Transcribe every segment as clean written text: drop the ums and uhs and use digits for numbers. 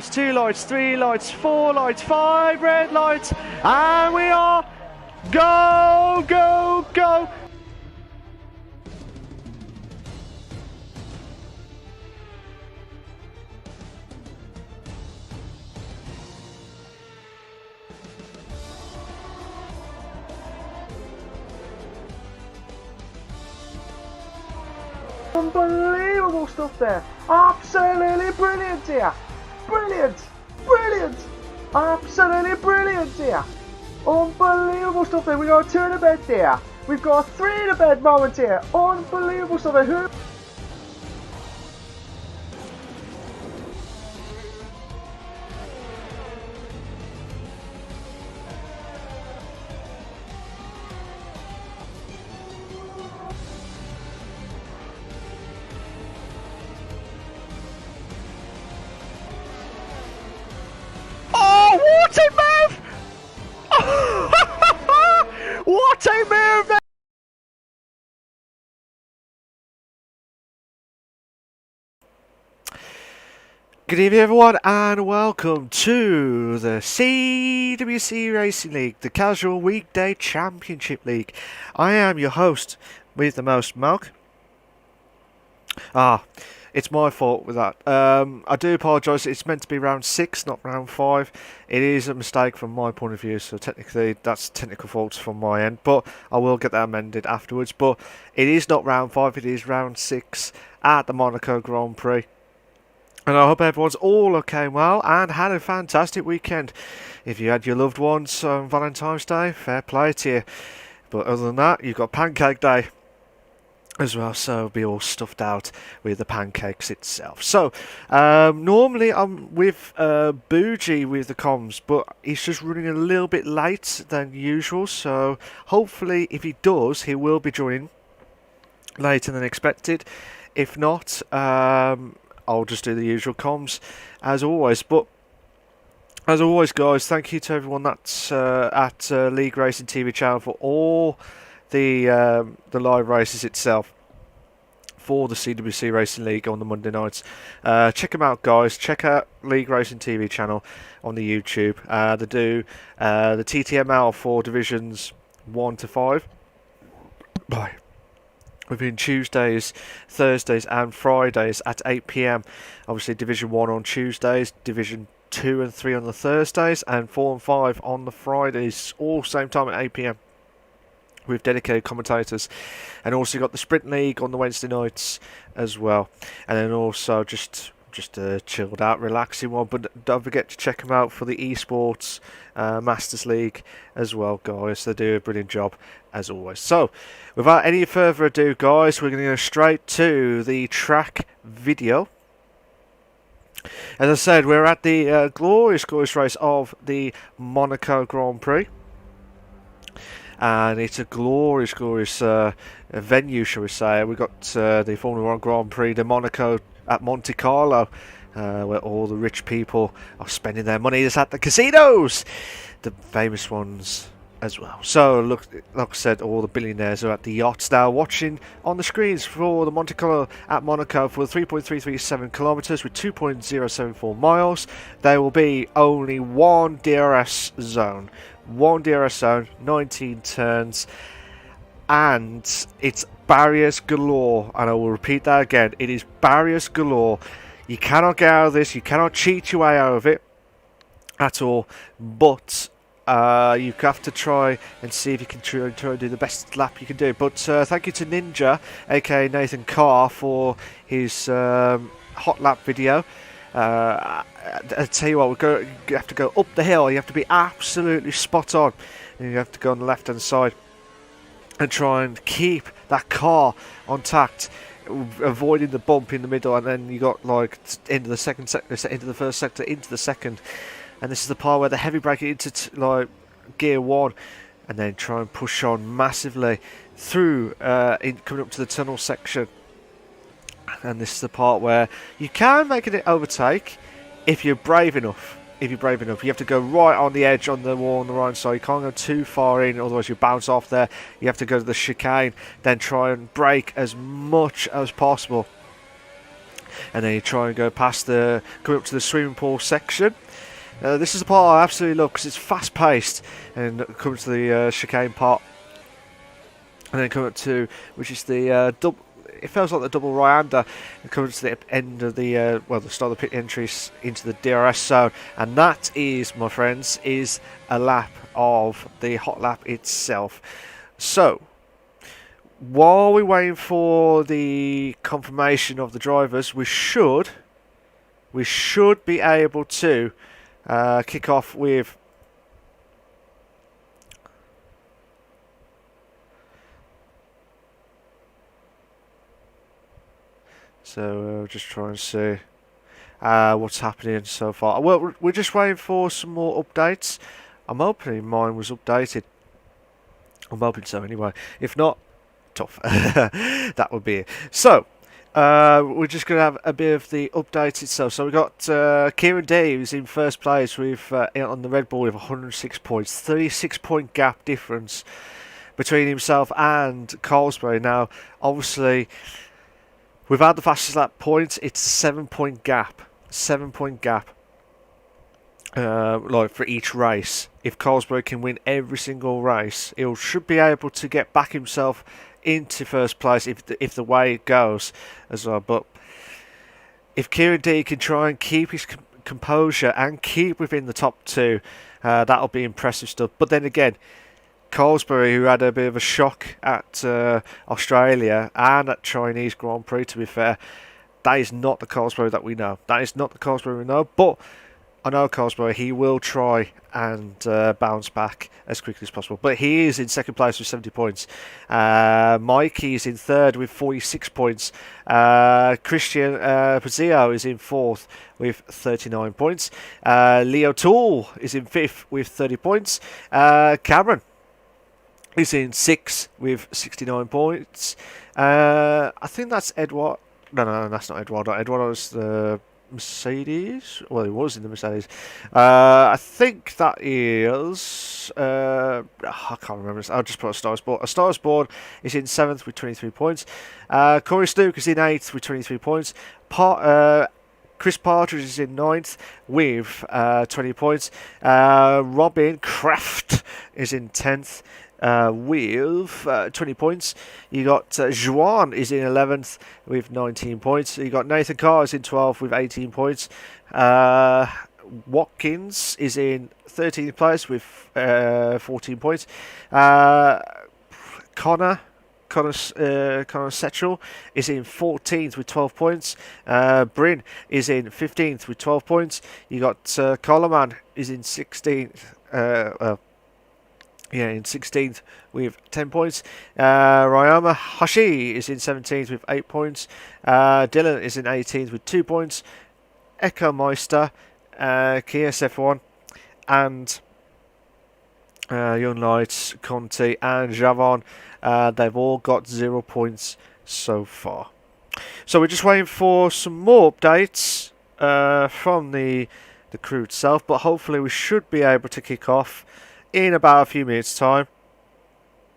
lights, 2 lights, 3 lights, 4 lights, 5 red lights, and we are go, go, go. Unbelievable stuff there. Absolutely brilliant here. Brilliant. Brilliant. Absolutely brilliant here. Unbelievable stuff there. We got 2 in the bed there. We've got 3 in the bed moment here. Unbelievable stuff there. What a move! What a move! Good evening everyone and welcome to the CWC Racing League, the Casual Weekday Championship League. I am your host with the most, Malk. It's my fault with that. I do apologise. It's meant to be round 6, not round 5. It is a mistake from my point of view, so technically that's technical faults from my end. But I will get that amended afterwards. But it is not round 5, it is round 6 at the Monaco Grand Prix. And I hope everyone's all okay and well and had a fantastic weekend. If you had your loved ones on Valentine's Day, fair play to you. But other than that, you've got Pancake Day as well, so be all stuffed out with the pancakes itself. So normally I'm with Bougie with the comms, but he's just running a little bit late than usual, so hopefully if he does, he will be joining later than expected. If not, I'll just do the usual comms as always. But as always guys, thank you to everyone that's at LeagueRacing TV channel for all the live races itself for the CWC Racing League on the Monday nights. Check them out guys, check out LeagueRacing TV channel on the YouTube. They do the TTML for divisions 1 to 5 within Tuesdays, Thursdays and Fridays at 8 PM. Obviously division 1 on Tuesdays, division 2 and 3 on the Thursdays, and 4 and 5 on the Fridays, all same time at 8 PM. with dedicated commentators, and also got the Sprint League on the Wednesday nights as well, and then also just a chilled out, relaxing one. But don't forget to check them out for the Esports Masters League as well, guys. They do a brilliant job as always. So without any further ado, guys, we're going to go straight to the track video. As I said, we're at the glorious race of the Monaco Grand Prix. And it's a glorious venue, shall we say. We've got the Formula 1 Grand Prix de Monaco at Monte Carlo, where all the rich people are spending their money. It's at the casinos, the famous ones as well. So, look, like I said, all the billionaires are at the yachts now, watching on the screens for the Monte Carlo at Monaco for 3.337 kilometres with 2.074 miles. There will be only one DRS zone. 19 turns, and it's barriers galore. And I will repeat that again, it is barriers galore. You cannot get out of this, you cannot cheat your way out of it at all, but you have to try and see if you can try and do the best lap you can do. But thank you to Ninja, aka Nathan Carr, for his hot lap video. I tell you what, you have to go up the hill. You have to be absolutely spot on, and you have to go on the left hand side and try and keep that car on tact, avoiding the bump in the middle. And then you got like into the second sector, into the first sector, into the second, and this is the part where the heavy brake into like gear 1, and then try and push on massively through coming up to the tunnel section. And this is the part where you can make an overtake if you're brave enough. You have to go right on the edge on the wall on the right side. You can't go too far in, otherwise you bounce off there. You have to go to the chicane, then try and brake as much as possible and then you try and go past the, come up to the swimming pool section. This is the part I absolutely love because it's fast paced, and come to the chicane part, and then come up to, which is the double. It feels like the double right-hander, and comes to the end of the well, the start of the pit entries into the DRS zone, and that is, my friends, is a lap of the hot lap itself. So, while we're waiting for the confirmation of the drivers, we should be able to kick off with. So we'll just try and see what's happening so far. Well, we're just waiting for some more updates. I'm hoping mine was updated. I'm hoping so anyway. If not, tough. That would be it. So, we're just going to have a bit of the update itself. So we've got Kieran D, who's in first place with on the Red Bull with 106 points. 36-point gap difference between himself and Colesbury. Now, obviously, without the fastest lap points, it's a 7-point gap. 7-point gap. Like for each race. If Colesbury can win every single race, he should be able to get back himself into first place if the way it goes as well. But if Kieran D can try and keep his composure and keep within the top two, that'll be impressive stuff. But then again, Colesbury, who had a bit of a shock at Australia and at Chinese Grand Prix, to be fair, that is not the Colesbury that we know. That is not the Colesbury we know. But I know Colesbury, he will try and bounce back as quickly as possible. But he is in second place with 70 points. Mikey is in third with 46 points. Christian Pazio is in fourth with 39 points. Leo Toole is in fifth with 30 points. Cameron is in sixth with 69 points. I think that's Edward. No, that's not Eduardo. Eduardo's the Mercedes. Well, he was in the Mercedes. I think that is. I can't remember. I'll just put a Stars Board. A Stars Board is in seventh with 23 points. Corey Stuke is in eighth with 23 points. Chris Partridge is in ninth with 20 points. Robin Kraft is in 10th. With 20 points. You got Juan is in 11th with 19 points. You got Nathan Carr is in 12th with 18 points. Watkins is in 13th place with 14 points. Connor Setchell is in 14th with 12 points. Bryn is in 15th with 12 points. You got Coleman is in 16th. In 16th with 10 points. Ryoma Hashi is in 17th with 8 points. Dylan is in 18th with 2 points. Echo Meister, KSF1, and Young Knights, Conti, and Javon. They've all got 0 points so far. So we're just waiting for some more updates from the crew itself, but hopefully we should be able to kick off in about a few minutes time.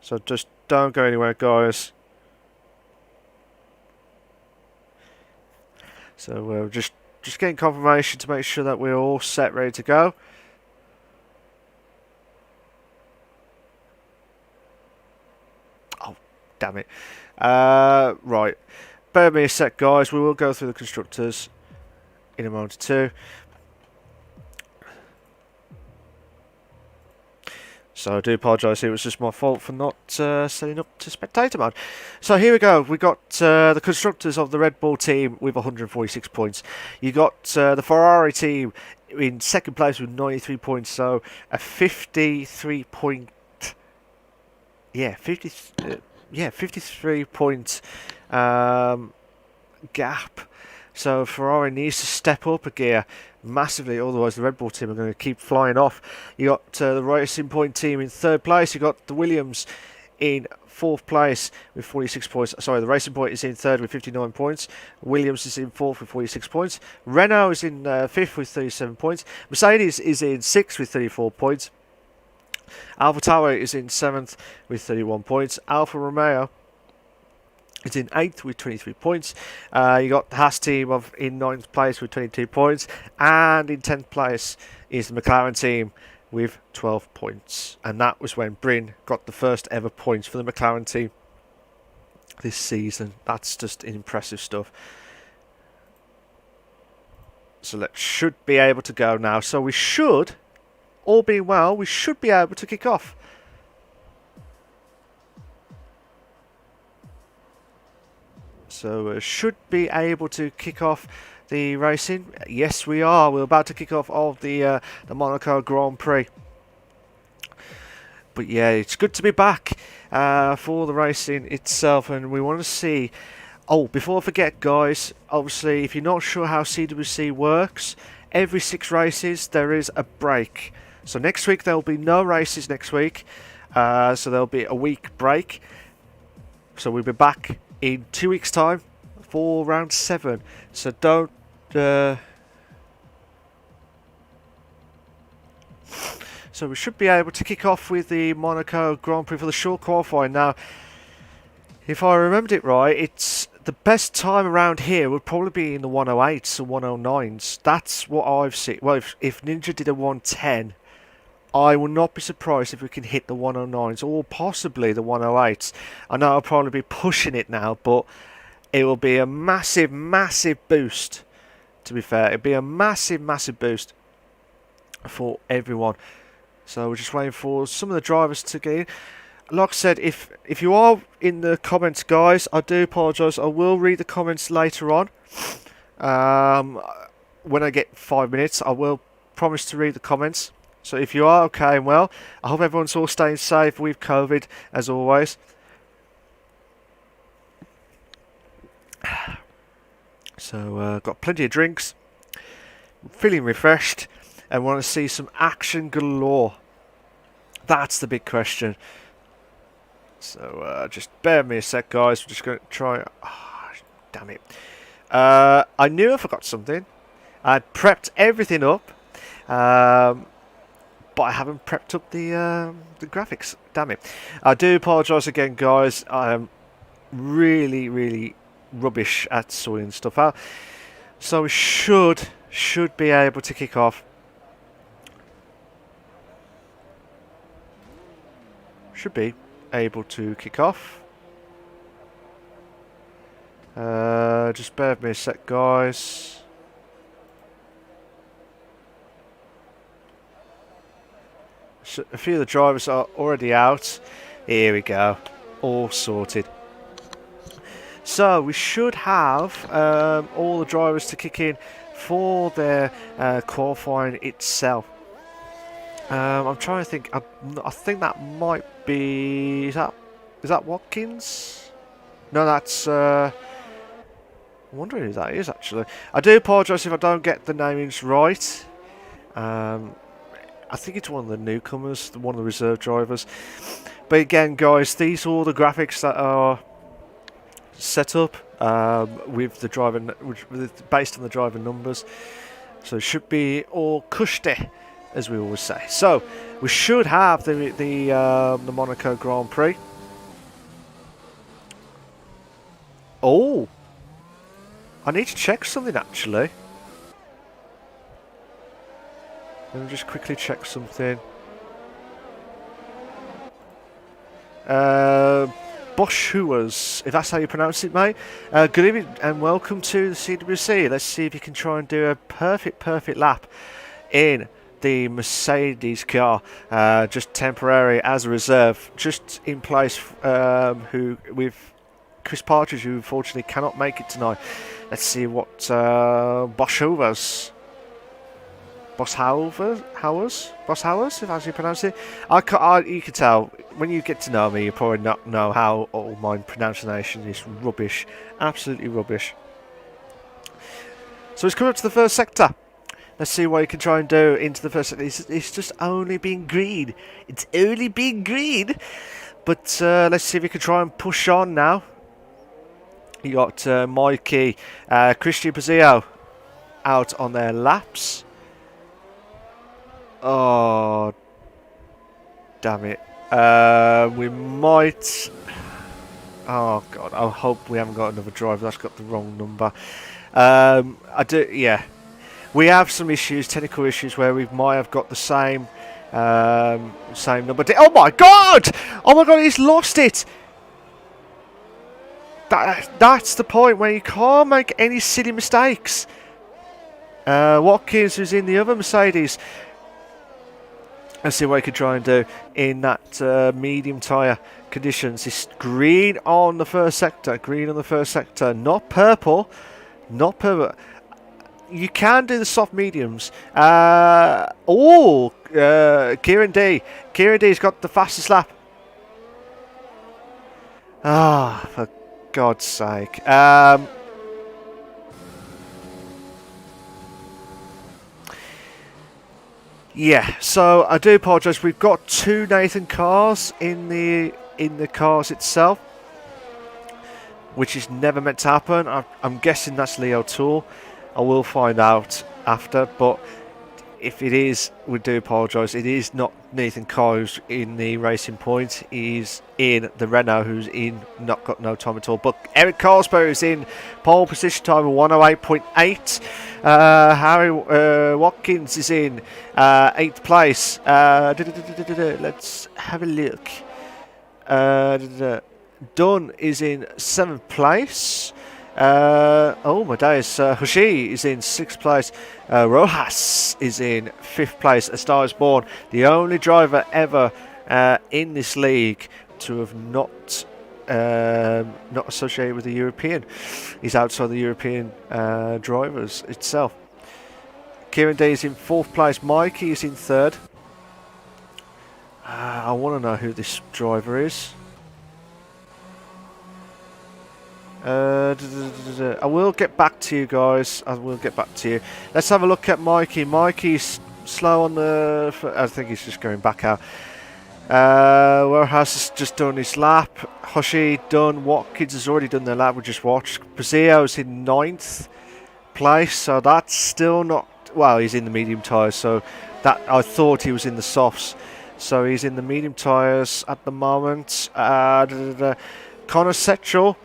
So just don't go anywhere, guys. So we're just getting confirmation to make sure that we're all set, ready to go. Oh, damn it. Right. Bear me a sec, guys. We will go through the constructors in a moment or two. So I do apologise, it was just my fault for not setting up to spectator mode. So here we go, we got the constructors of the Red Bull team with 146 points. You got the Ferrari team in second place with 93 points, so a 53 point... 53 point gap. So Ferrari needs to step up a gear massively, otherwise the Red Bull team are going to keep flying off. You got the Racing Point team in third place. You got the Williams in fourth place with 46 points. Sorry, the Racing Point is in third with 59 points. Williams is in fourth with 46 points. Renault is in fifth with 37 points. Mercedes is in sixth with 34 points. Alfa Tauri is in seventh with 31 points. Alfa Romeo is in 8th with 23 points. You got the Haas team in 9th place with 22 points. And in 10th place is the McLaren team with 12 points. And that was when Bryn got the first ever points for the McLaren team this season. That's just impressive stuff. So that should be able to go now. So we should, all being well, we should be able to kick off. So should be able to kick off the racing. Yes, we are. We're about to kick off of the Monaco Grand Prix. But yeah, it's good to be back for the racing itself, and we want to see. Oh, before I forget, guys, obviously, if you're not sure how CWC works, every 6 races there is a break. So next week there will be no races next week, so there'll be a week break. So we'll be back in 2 weeks' time for round 7. So don't. So we should be able to kick off with the Monaco Grand Prix for the short qualifying. Now, if I remembered it right, it's the best time around here would probably be in the 108s or 109s. That's what I've seen. Well, if Ninja did a 110, I will not be surprised if we can hit the 109s or possibly the 108s. I know I'll probably be pushing it now, but it will be a massive, massive boost. To be fair, it'll be a massive, massive boost for everyone. So we're just waiting for some of the drivers to get in. Like I said, if you are in the comments, guys, I do apologise. I will read the comments later on. When I get 5 minutes, I will promise to read the comments. So if you are okay and well, I hope everyone's all staying safe with COVID, as always. So got plenty of drinks, feeling refreshed, and want to see some action galore. That's the big question. So just bear with me a sec, guys. We're just going to try. Oh, damn it! I knew I forgot something. I'd prepped everything up, but I haven't prepped up the graphics. Damn it! I do apologise again, guys. I am really, really rubbish at sorting stuff out. So we should be able to kick off. Should be able to kick off. Just bear with me a sec, guys. So a few of the drivers are already out. Here we go, all sorted. So we should have all the drivers to kick in for their qualifying itself. I'm trying to think. I think that might be. Is that Watkins? No, that's. I'm wondering who that is actually. I do apologise if I don't get the namings right. I think it's one of the newcomers, one of the reserve drivers. But again, guys, these are all the graphics that are set up with the driver, based on the driver numbers. So it should be all cushy, as we always say. So we should have the Monaco Grand Prix. Oh, I need to check something actually. Let me just quickly check something. Boshuas, if that's how you pronounce it, mate. Good evening and welcome to the CWC. Let's see if you can try and do a perfect lap in the Mercedes car, just temporary as a reserve, just in place with Chris Partridge, who unfortunately cannot make it tonight. Let's see what Boshuas, if that's how you pronounce it. You can tell when you get to know me, you probably not know how all my pronunciation is rubbish, absolutely rubbish. So it's coming up to the first sector. Let's see what you can try and do into the first sector. It's just only been green. It's only been green. But let's see if we can try and push on now. You got Mikey, Christian Pazio out on their laps. Oh, damn it. We might... Oh God, I hope we haven't got another driver that's got the wrong number. I do, yeah. We have some issues, technical issues, where we might have got the same number. Oh my God! Oh my God, he's lost it. That's the point where you can't make any silly mistakes. Watkins, who's in the other Mercedes. Let's see what I could try and do in that medium tyre conditions. It's green on the first sector. Green on the first sector. Not purple. Not purple. You can do the soft mediums. Kieran D. Kieran D's got the fastest lap. Ah, for God's sake. Yeah, so I do apologise. We've got 2 Nathan cars in the cars itself, which is never meant to happen. I'm guessing that's Leo Tool. I will find out after, but if it is, we do apologise. It is not Nathan Carr who's in the Racing Point. He's in the Renault, who's not got no time at all. But Eric Carlsberg is in pole position time of 108.8. Harry Watkins is in 8th place. Let's have a look. Dunn is in 7th place. Oh my days, Hoshi is in 6th place. Rojas is in 5th place. A Star is Born, the only driver ever in this league to have not associated with the European. He's outside the European drivers itself. Kieran D is in 4th place. Mikey is in 3rd. I want to know who this driver is. I will get back to you guys. I will get back to you. Let's have a look at Mikey. Mikey's slow on the... I think he's just going back out. Warehouse has just done his lap. Hoshi done. Watkins has already done their lap. We just watched. Brazio's in 9th place. So that's still not... Well, he's in the medium tyres. So that I thought he was in the softs. So he's in the medium tyres at the moment. Connor Setchell.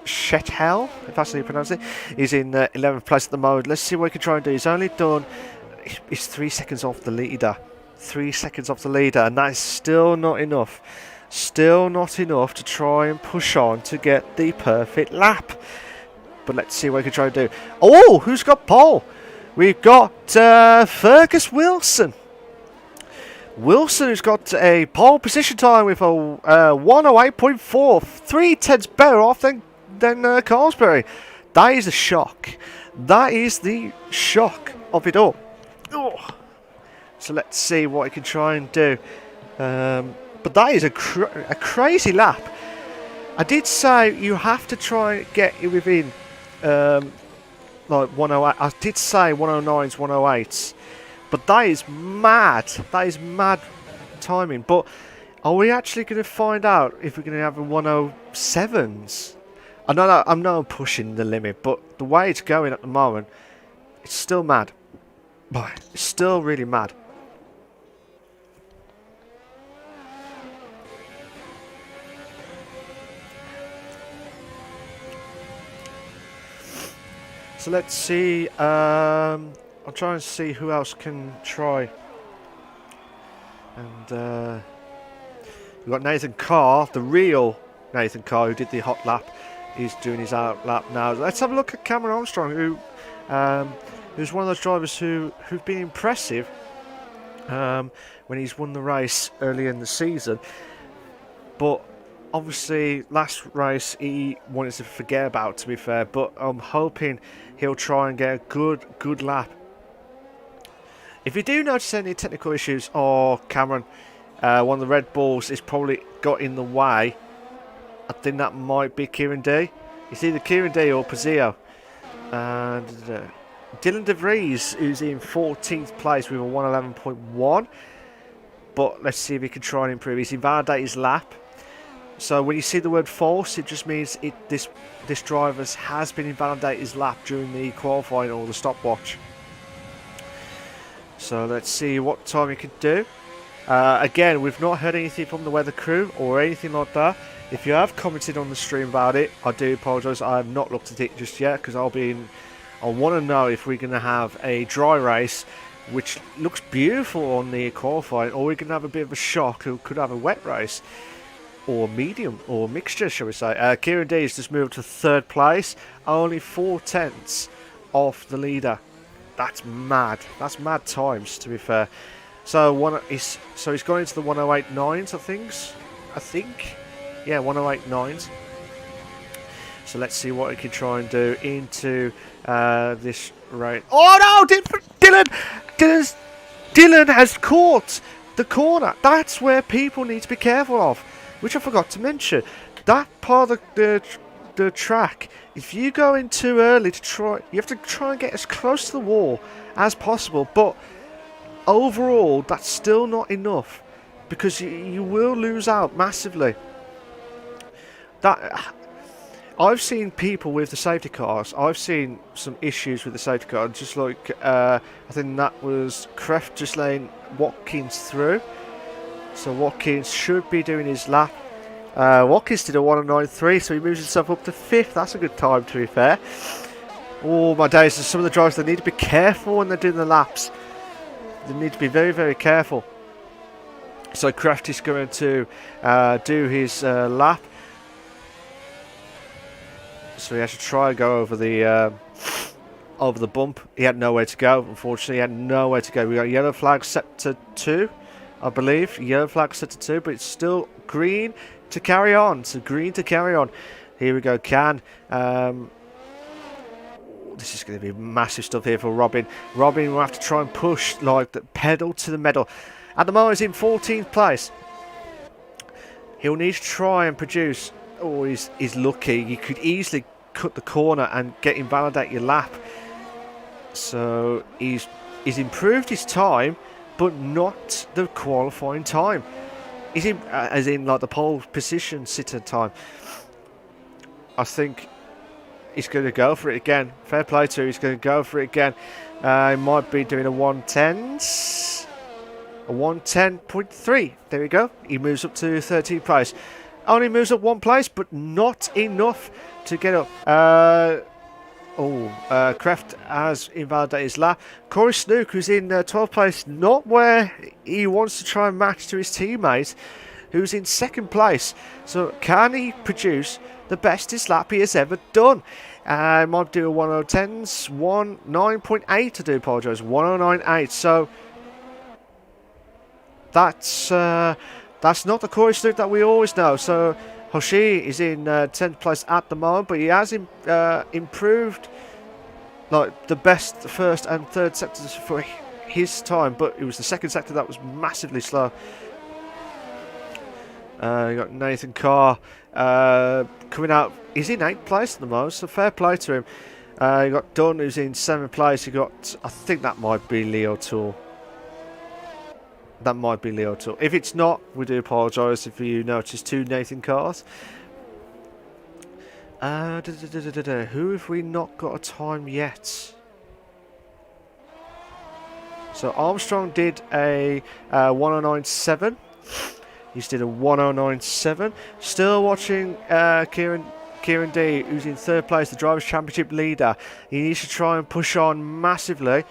Shechel, if that's how you pronounce it. He's in 11th place at the moment. Let's see what he can try and do. He's only done... He's 3 seconds off the leader. 3 seconds off the leader, and that is still not enough. Still not enough to try and push on to get the perfect lap. But let's see what he can try and do. Oh, who's got pole? We've got Fergus Wilson. Wilson, who's got a pole position time with a 108.4, 3/10 better off than Carlsberg. That is a shock. That is the shock of it all. Oh. So let's see what he can try and do. But that is a crazy lap. I did say you have to try and get it within like 108. I did say 109s, 108s. But that is mad. That is mad timing. But are we actually going to find out if we're going to have a 107s? I know I'm not pushing the limit, but the way it's going at the moment, it's still mad. Boy, it's still really mad. So let's see. I'll try and see who else can try. And we've got Nathan Carr, the real Nathan Carr, who did the hot lap. He's doing his out lap now. Let's have a look at Cameron Armstrong, who's one of those drivers who've been impressive when he's won the race early in the season. But obviously, last race he wanted to forget about, to be fair. But I'm hoping he'll try and get a good lap. If you do notice any technical issues, or Cameron, one of the Red Bulls is probably got in the way, I think that might be Kieran D. It's either Kieran D or Pazio. And Dylan De Vries, who's in 14th place with a 111.1. But let's see if he can try and improve. He's invalidated his lap. So when you see the word false, it just means this driver has been invalidated his lap during the qualifying or the stopwatch. So let's see what time he can do. Again, we've not heard anything from the weather crew or anything like that. If you have commented on the stream about it, I do apologise. I have not looked at it just yet because I want to know if we're going to have a dry race, which looks beautiful on the qualifying, or we're going to have a bit of a shock who could have a wet race, or medium, or mixture, shall we say. Kieran D has just moved to 3rd place, only 4/10 off the leader. That's mad. That's mad times, to be fair. So he's gone into the 108.9s, I think. Yeah, 108.9s. So let's see what he can try and do into this race. Oh no! Dylan has caught the corner. That's where people need to be careful of, which I forgot to mention. That part of the track, if you go in too early you have to try and get as close to the wall as possible. But overall, that's still not enough because you will lose out massively. I've seen people with the safety cars. I've seen some issues with the safety car. Just like I think that was Kreft just letting Watkins through. So Watkins should be doing his lap. Watkins did a 109.3, so he moves himself up to 5th. That's a good time, to be fair. Oh my days! Some of the drivers, they need to be careful when they're doing the laps. They need to be very, very careful. So Kreft is going to do his lap. So he has to try and go over the bump. He had nowhere to go, unfortunately. He had nowhere to go. We got yellow flag set to 2, I believe. Yellow flag set to 2, but it's still green to carry on. So green to carry on. Here we go, Can. This is going to be massive stuff here for Robin. Robin will have to try and push like the pedal to the metal. At the moment, he's in 14th place. He'll need to try and produce. Oh, he's lucky. You could easily cut the corner and invalidate your lap. So he's improved his time, but not the qualifying time. He's in, as in like the pole position sitter time. I think he's going to go for it again. Fair play to him. He's going to go for it again. He might be doing a 110s. A 110.3. There we go. He moves up to 13th place. Only moves up 1 place, but not enough to get up. Kreft has invalidated his lap. Corey Snook, who's in 12th place, not where he wants to try and match to his teammate, who's in 2nd place. So can he produce the bestest lap he has ever done? Might do a 110s, 9.8 I do apologise, 109.8. So that's not the Corey Snook that we always know. So Hoshi is in 10th place at the moment, but he has improved like the best 1st and 3rd sectors for his time, but it was the 2nd sector that was massively slow. You got Nathan Carr coming out. He's in 8th place at the moment, so fair play to him. You got Dunn, who's in 7th place. You got, I think that might be Leo Tool. That might be Leo Tool. If it's not, we do apologise if you notice 2 Nathan Cars. Who have we not got a time yet? So Armstrong did a 109.7. He's did a 109.7. Still watching Kieran D, who's in 3rd place, the Drivers' Championship leader. He needs to try and push on massively.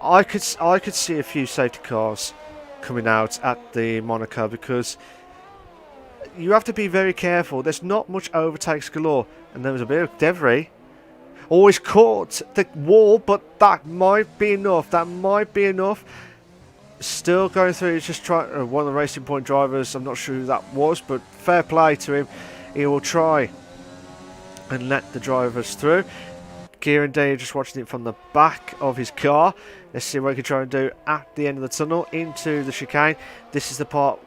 I could see a few safety cars coming out at the Monaco because you have to be very careful. There's not much overtakes galore, and there was a bit of debris. Always caught the wall, but that might be enough. That might be enough. Still going through. He's just trying. One of the Racing Point drivers. I'm not sure who that was, but fair play to him. He will try and let the drivers through. Kieran Day just watching it from the back of his car. Let's see what he can try and do at the end of the tunnel into the chicane. This is the part,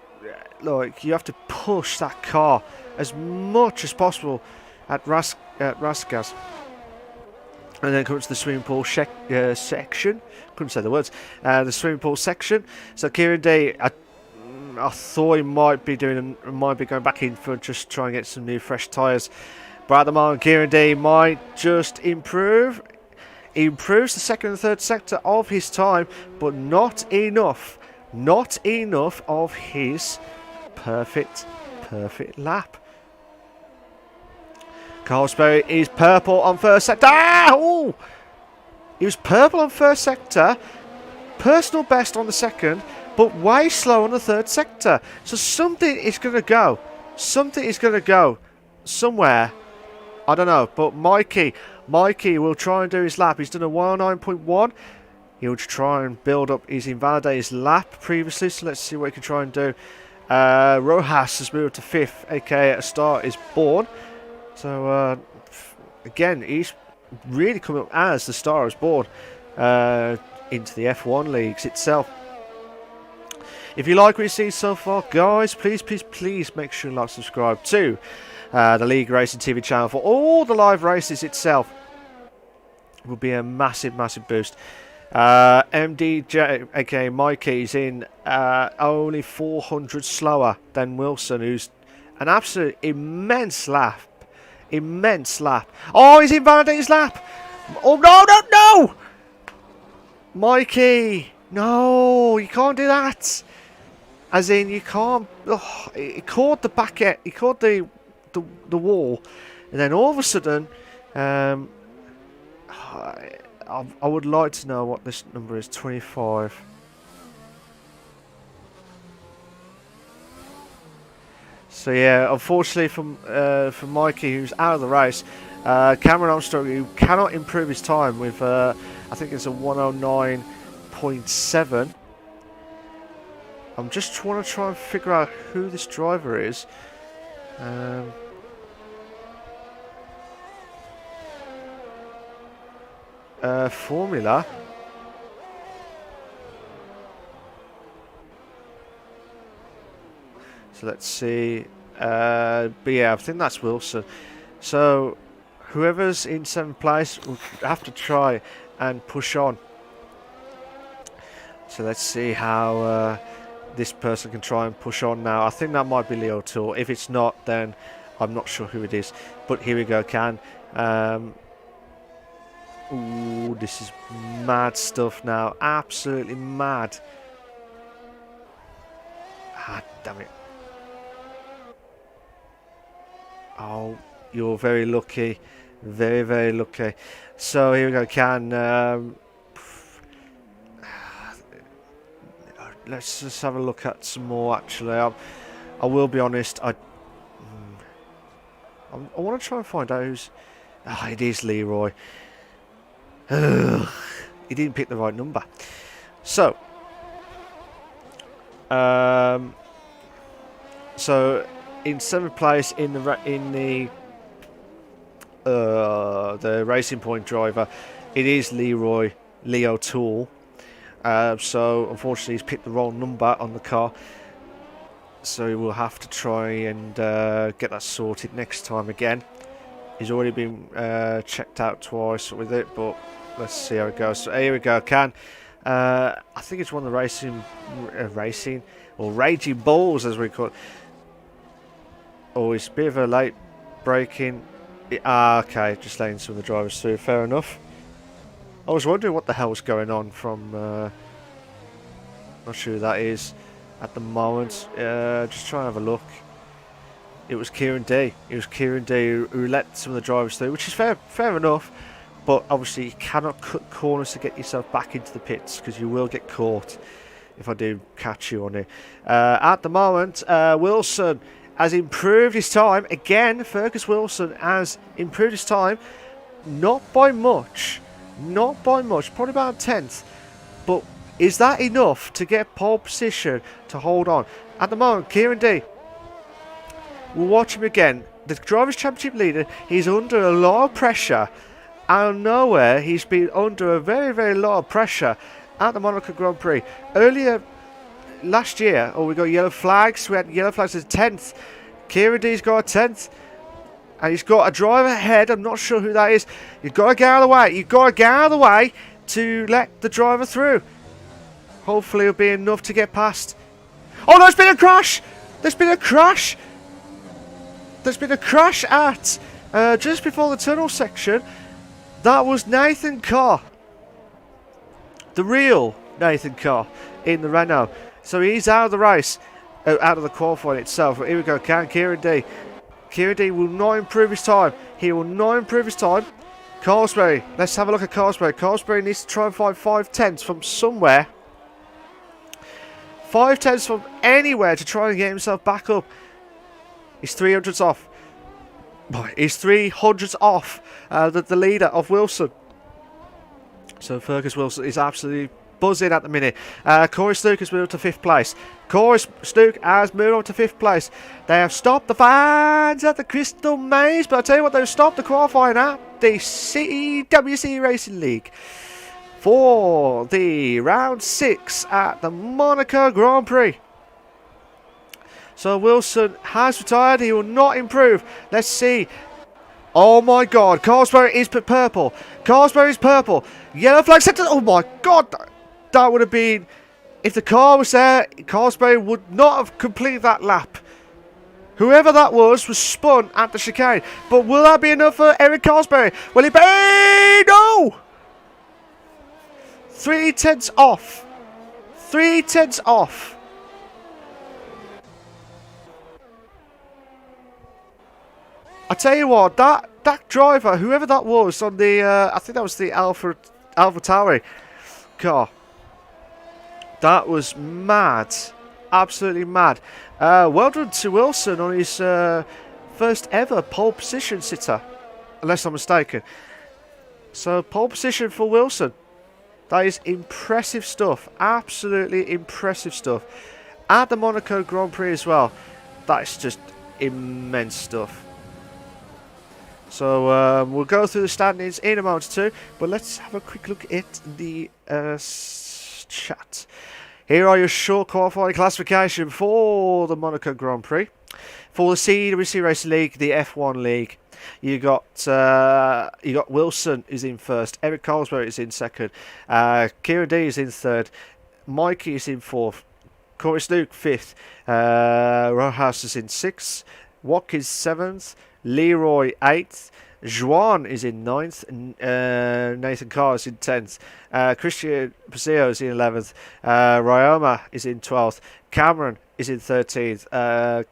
like, you have to push that car as much as possible at Raskas. And then comes the swimming pool section. Couldn't say the words. The swimming pool section. So Kieran Day, I thought he might be going back in for just trying to get some new fresh tyres. But at the moment, Kieran D might just improve. He improves the 2nd and 3rd sector of his time, but not enough Not enough of his perfect lap. Carlsberg is purple on first sector. Ah! Ooh! He was purple on first sector. Personal best on the second, but way slow on the third sector. So something is going to go. Something is going to go somewhere. I don't know. But Mikey will try and do his lap. He's done a 109.1. He'll try and build up his invalidated lap previously. So let's see what he can try and do. Rojas has moved to 5th, aka at a start is born. So again, he's really coming up as the Star is born into the F1 leagues itself. If you like what you see so far, guys, please make sure you like, subscribe to the League Racing TV channel for all the live races itself. It will be a massive boost. MDJ, aka Mikey, is in only 400 slower than Wilson, who's an absolute immense lap. Oh, he's invalidated his lap. Oh, no! Mikey, no, you can't do that. As in, you can't. Oh, he caught the back end, he caught the wall, and then all of a sudden, I would like to know what this number is. 25. So yeah, unfortunately for Mikey, who's out of the race, Cameron Armstrong, who cannot improve his time with I think it's a 109.7. I'm just trying to figure out who this driver is. Formula. So let's see. But yeah, I think that's Wilson. So whoever's in 7th place will have to try and push on. So let's see how this person can try and push on now. I think that might be Leo Tour. If it's not, then I'm not sure who it is. But here we go, Can. Ooh, this is mad stuff now. Absolutely mad. Ah, damn it. Oh, you're very lucky. Very lucky. So here we go, Can. Let's just have a look at some more, actually. I will be honest. I want to try and find out who's... Ah, it is Leroy. Ugh, he didn't pick the right number. So, in 7th place in the Racing Point driver, it is Leo Tool. So unfortunately, he's picked the wrong number on the car. So he will have to try and get that sorted next time again. He's already been checked out twice with it, but let's see how it goes. So here we go, Can. I think it's one of the racing or raging balls, as we call it. Oh, it's a bit of a late braking. Okay, just letting some of the drivers through. Fair enough. I was wondering what the hell's going on from. Not sure who that is at the moment. Just trying to have a look. It was Kieran D. Who let some of the drivers through, which is fair enough. But obviously, you cannot cut corners to get yourself back into the pits because you will get caught if I do catch you on it. At the moment, Wilson has improved his time again. Fergus Wilson has improved his time, not by much, probably about a 10th. But is that enough to get pole position to hold on? At the moment, Kieran D. We'll watch him again. The Drivers' Championship leader, he's under a lot of pressure. Out of nowhere, he's been under a very lot of pressure at the Monaco Grand Prix. Earlier last year, we got yellow flags. We had yellow flags as 10th. Kieran D's got a 10th. And he's got a driver ahead. I'm not sure who that is. You've got to get out of the way. You've got to get out of the way to let the driver through. Hopefully it'll be enough to get past. Oh, there's been a crash! There's been a crash at just before the tunnel section. That was Nathan Carr. The real Nathan Carr in the Renault. So he's out of the race, out of the qualifying itself. But here we go, Kieran D. Kieran D will not improve his time. He will not improve his time. Carlsberry, let's have a look at Carlsberry. Carlsberry needs to try and find 5/10 from somewhere. 5/10 from anywhere to try and get himself back up. He's 300s off. He's 300s off the leader of Wilson. So Fergus Wilson is absolutely buzzing at the minute. Corey Stuke has moved to 5th place. Corey Stuke has moved on to 5th place. They have stopped the fans at the Crystal Maze, but I'll tell you what, they've stopped the qualifying at the CWC Racing League for the round 6 at the Monaco Grand Prix. So Wilson has retired. He will not improve. Let's see. Oh my God. Carlsberry is purple. Carlsberry is purple. Yellow flag set. Oh my God. That would have been... If the car was there, Carlsberry would not have completed that lap. Whoever that was spun at the chicane. But will that be enough for Eric Carlsberry? Will he be... No! 3/10 off. 3/10 off. I tell you what, that driver, whoever that was on the, I think that was the Alpha Tauri car. That was mad, absolutely mad. Well done to Wilson on his first ever pole position sitter, unless I'm mistaken. So pole position for Wilson. That is impressive stuff, absolutely impressive stuff. At the Monaco Grand Prix as well. That is just immense stuff. So we'll go through the standings in a moment too, but let's have a quick look at the chat. Here are your short qualifying classification for the Monaco Grand Prix. For the CWC Racing League, the F1 League, you got Wilson is in first, Eric Carlsberry is in second, Kieran D is in third, Mikey is in fourth, Corey Snook 5th, Rojas is in 6th, Watkins 7th, Leroy 8th, Juan is in 9th, Nathan Carr is in 10th, Christian Paseo is in 11th, Ryoma is in 12th, Cameron is in 13th,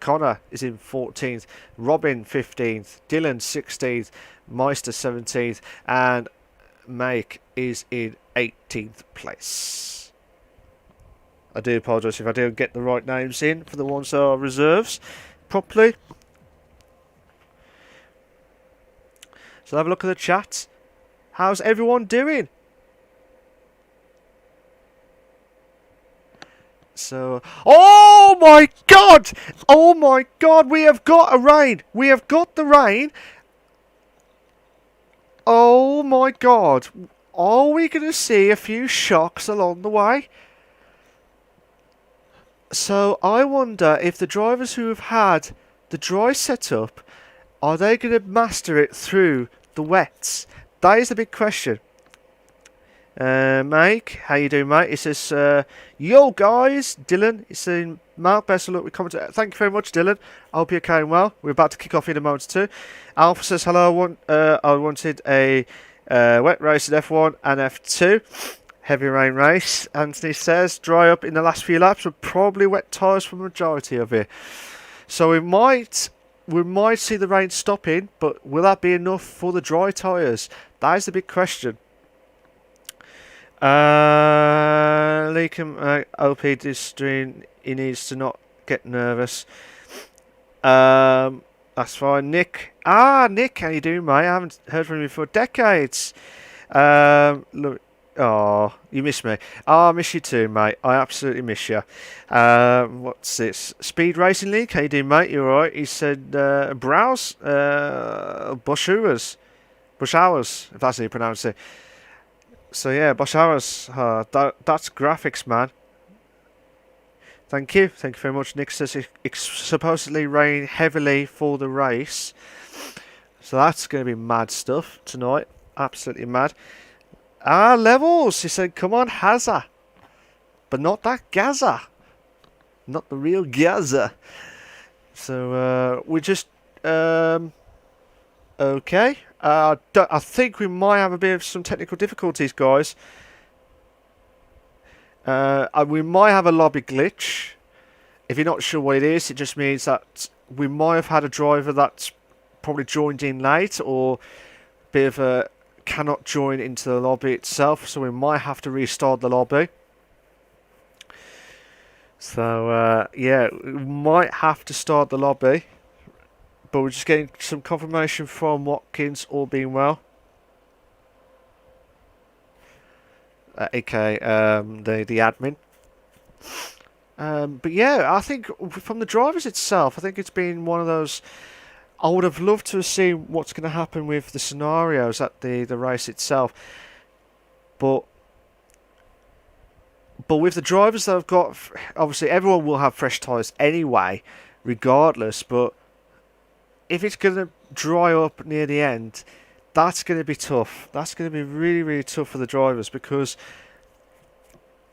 Connor is in 14th, Robin 15th, Dylan 16th, Meister 17th, and Make is in 18th place. I do apologise if I don't get the right names in for the ones that are reserves properly. So have a look at the chat. How's everyone doing? So, oh my God! Oh my God! We have got a rain. We have got the rain. Oh my God! Are we going to see a few shocks along the way? So I wonder if the drivers who have had the dry setup, are they going to master it through the wets? That is the big question. Mike, how you doing, mate? It says, yo guys, Dylan. It's saying, Mark, best of luck with comment. Thank you very much, Dylan. I hope you're carrying well. We're about to kick off in a moment too. Alpha says, hello, I wanted a wet race in F1 and F2. Heavy rain race. Anthony says, dry up in the last few laps, but probably wet tyres for the majority of it. So we might see the rain stopping, but will that be enough for the dry tyres? That is the big question. Leakham, OP is doing, he needs to not get nervous. That's fine. Nick, Nick, how you doing, mate? I haven't heard from you for decades. Look, oh, you miss me. I miss you too, mate. I absolutely miss you. What's this? Speed Racing League, how you doing, mate? You alright? He said, browse, Bush hours, if that's how you pronounce it. So yeah, Bosch hours. That's graphics, man. Thank you very much. Nick says it's supposedly rain heavily for the race, so that's going to be mad stuff tonight. Absolutely mad. Levels. He said, "Come on, Hazza, but not that Gaza, not the real Gaza." So we just okay. I think we might have a bit of some technical difficulties, guys. We might have a lobby glitch. If you're not sure what it is, it just means that we might have had a driver that's probably joined in late, or a bit of a cannot join into the lobby itself, so we might have to restart the lobby. So yeah, we might have to start the lobby, but we're just getting some confirmation from Watkins, all being well. aka the admin. But yeah, I think from the drivers itself, I think it's been one of those. I would have loved to have seen what's going to happen with the scenarios at the race itself, but with the drivers that I've got, obviously everyone will have fresh tyres anyway, regardless. But if it's going to dry up near the end, that's going to be tough. That's going to be really, really tough for the drivers, because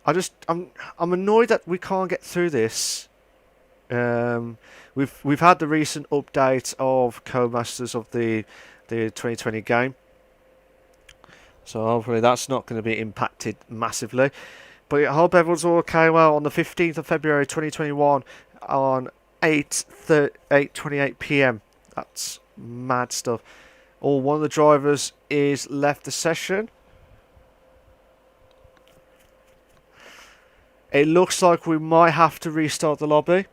I'm annoyed that we can't get through this. We've had the recent update of Codemasters of the 2020 game, so hopefully that's not going to be impacted massively. But I hope everyone's all okay. Well, on the 15th of February 2021, on 8:28 p.m. That's mad stuff. One of the drivers is left the session. It looks like we might have to restart the lobby.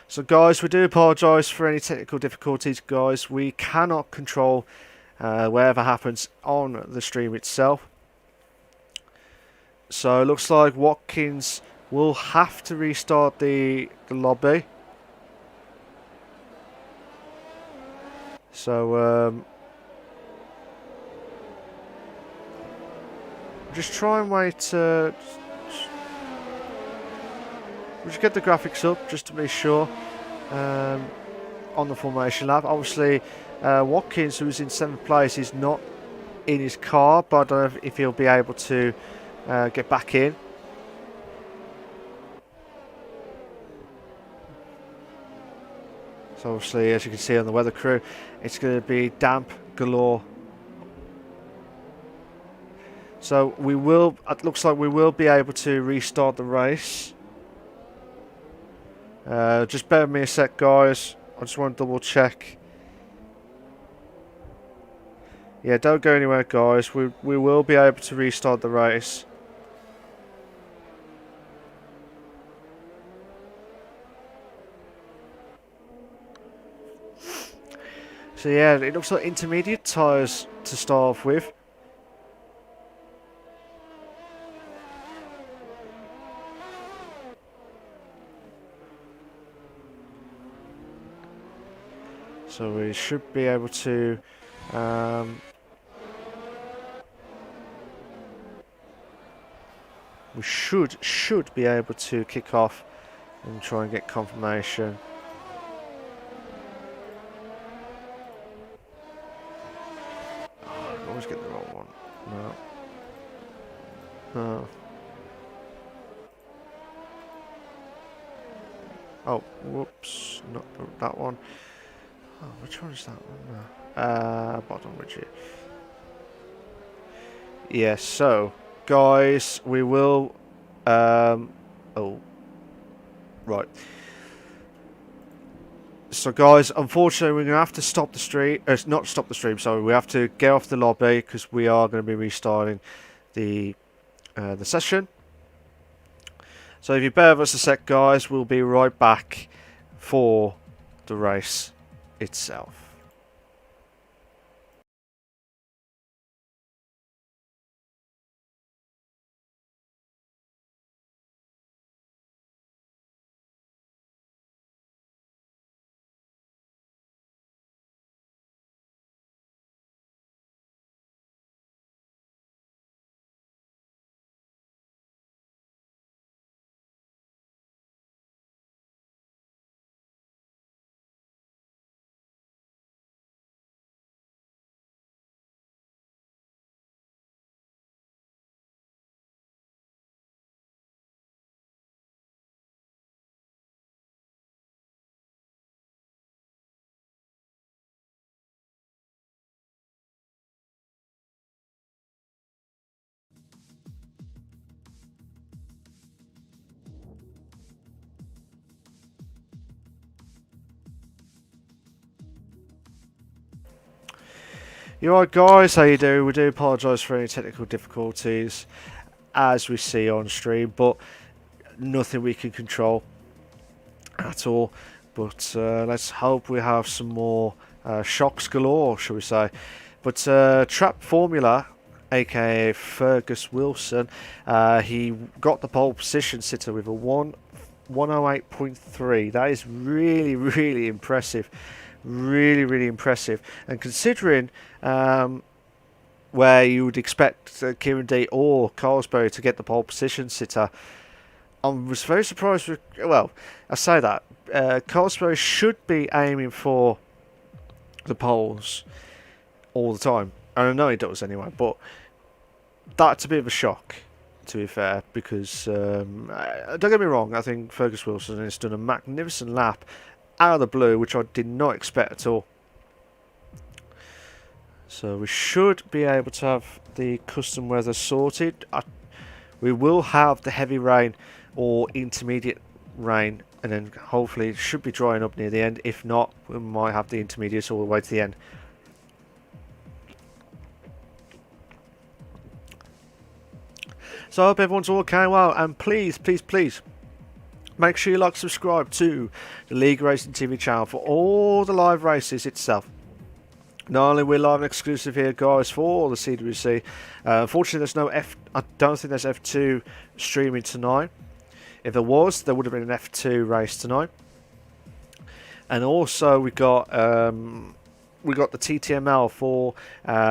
So guys, we do apologise for any technical difficulties, guys. We cannot control whatever happens on the stream itself. So it looks like Watkins will have to restart the lobby. So just try and wait. We'll just get the graphics up just to be sure on the formation lap. Obviously, Watkins, who's in 7th place, is not in his car, but I don't know if he'll be able to get back in. So obviously, as you can see on the weather crew, it's going to be damp galore. So we will. It looks like we will be able to restart the race. Just bear with me a sec, guys. I just want to double check. Yeah, don't go anywhere, guys. We will be able to restart the race. So yeah, it looks like intermediate tyres to start off with. So we should be able to we should be able to kick off and try and get confirmation. Oh, I always get the wrong one. No. No. Oh, whoops. Not that one. Oh, which one is that one? No. Bottom widget. Yeah, so, guys, we will... oh. Right. So, guys, unfortunately, we're going to have to stop the stream. Not stop the stream, sorry. We have to get off the lobby because we are going to be restarting the session. So, if you bear with us a sec, guys, we'll be right back for the race itself. You alright, guys? How you doing? We do apologise for any technical difficulties as we see on stream, but nothing we can control at all. But let's hope we have some more shocks galore, shall we say. But Trap Formula, aka Fergus Wilson, he got the pole position sitter with a 108.3. That is really, really impressive. Really impressive. And considering where you would expect Kieran D or Carlsberry to get the pole position sitter, I was very surprised with, well, I say that Carlsberry should be aiming for the poles all the time, and I know he does anyway, but that's a bit of a shock, to be fair, because don't get me wrong, I think Fergus Wilson has done a magnificent lap out of the blue, which I did not expect at all. So we should be able to have the custom weather sorted. We will have the heavy rain or intermediate rain, and then hopefully it should be drying up near the end. If not, we might have the intermediate all the way to the end. So I hope everyone's all okay well, and please make sure you like, subscribe to the LeagueRacing TV channel for all the live races itself. Not only we're live and exclusive here, guys, for the CWC. Unfortunately, there's no I don't think there's F2 streaming tonight. If there was, there would have been an F2 race tonight. And also we got the TTML for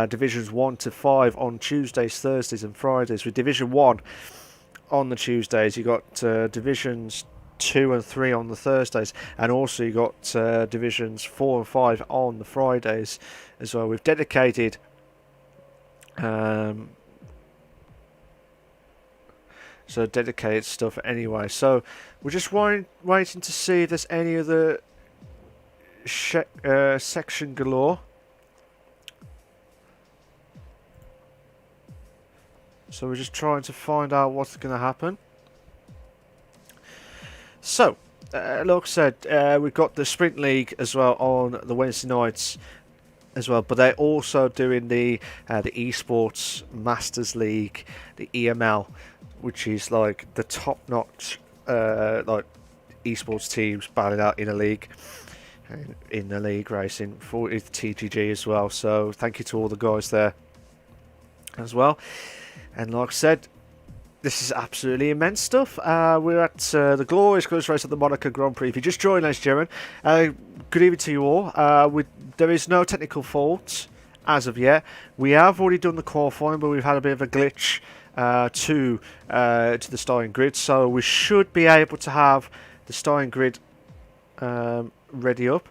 divisions 1 to 5 on Tuesdays, Thursdays, and Fridays. With Division 1 on the Tuesdays, you got divisions 2 and 3 on the Thursdays, and also you got divisions 4 and 5 on the Fridays as well. We've dedicated dedicated stuff anyway. So we're just waiting to see if there's any other section galore. So we're just trying to find out what's going to happen. So, like I said, we've got the Sprint League as well on the Wednesday nights as well, but they're also doing the Esports Masters League, the EML, which is like the top-notch like esports teams battling out in a league, in the league racing for TTG as well. So thank you to all the guys there as well. And like I said, this is absolutely immense stuff. We're at the glorious close race at the Monaco Grand Prix. If you just joined, ladies and gentlemen, good evening to you all. There is no technical fault as of yet. We have already done the qualifying, but we've had a bit of a glitch to the starting grid. So we should be able to have the starting grid ready up.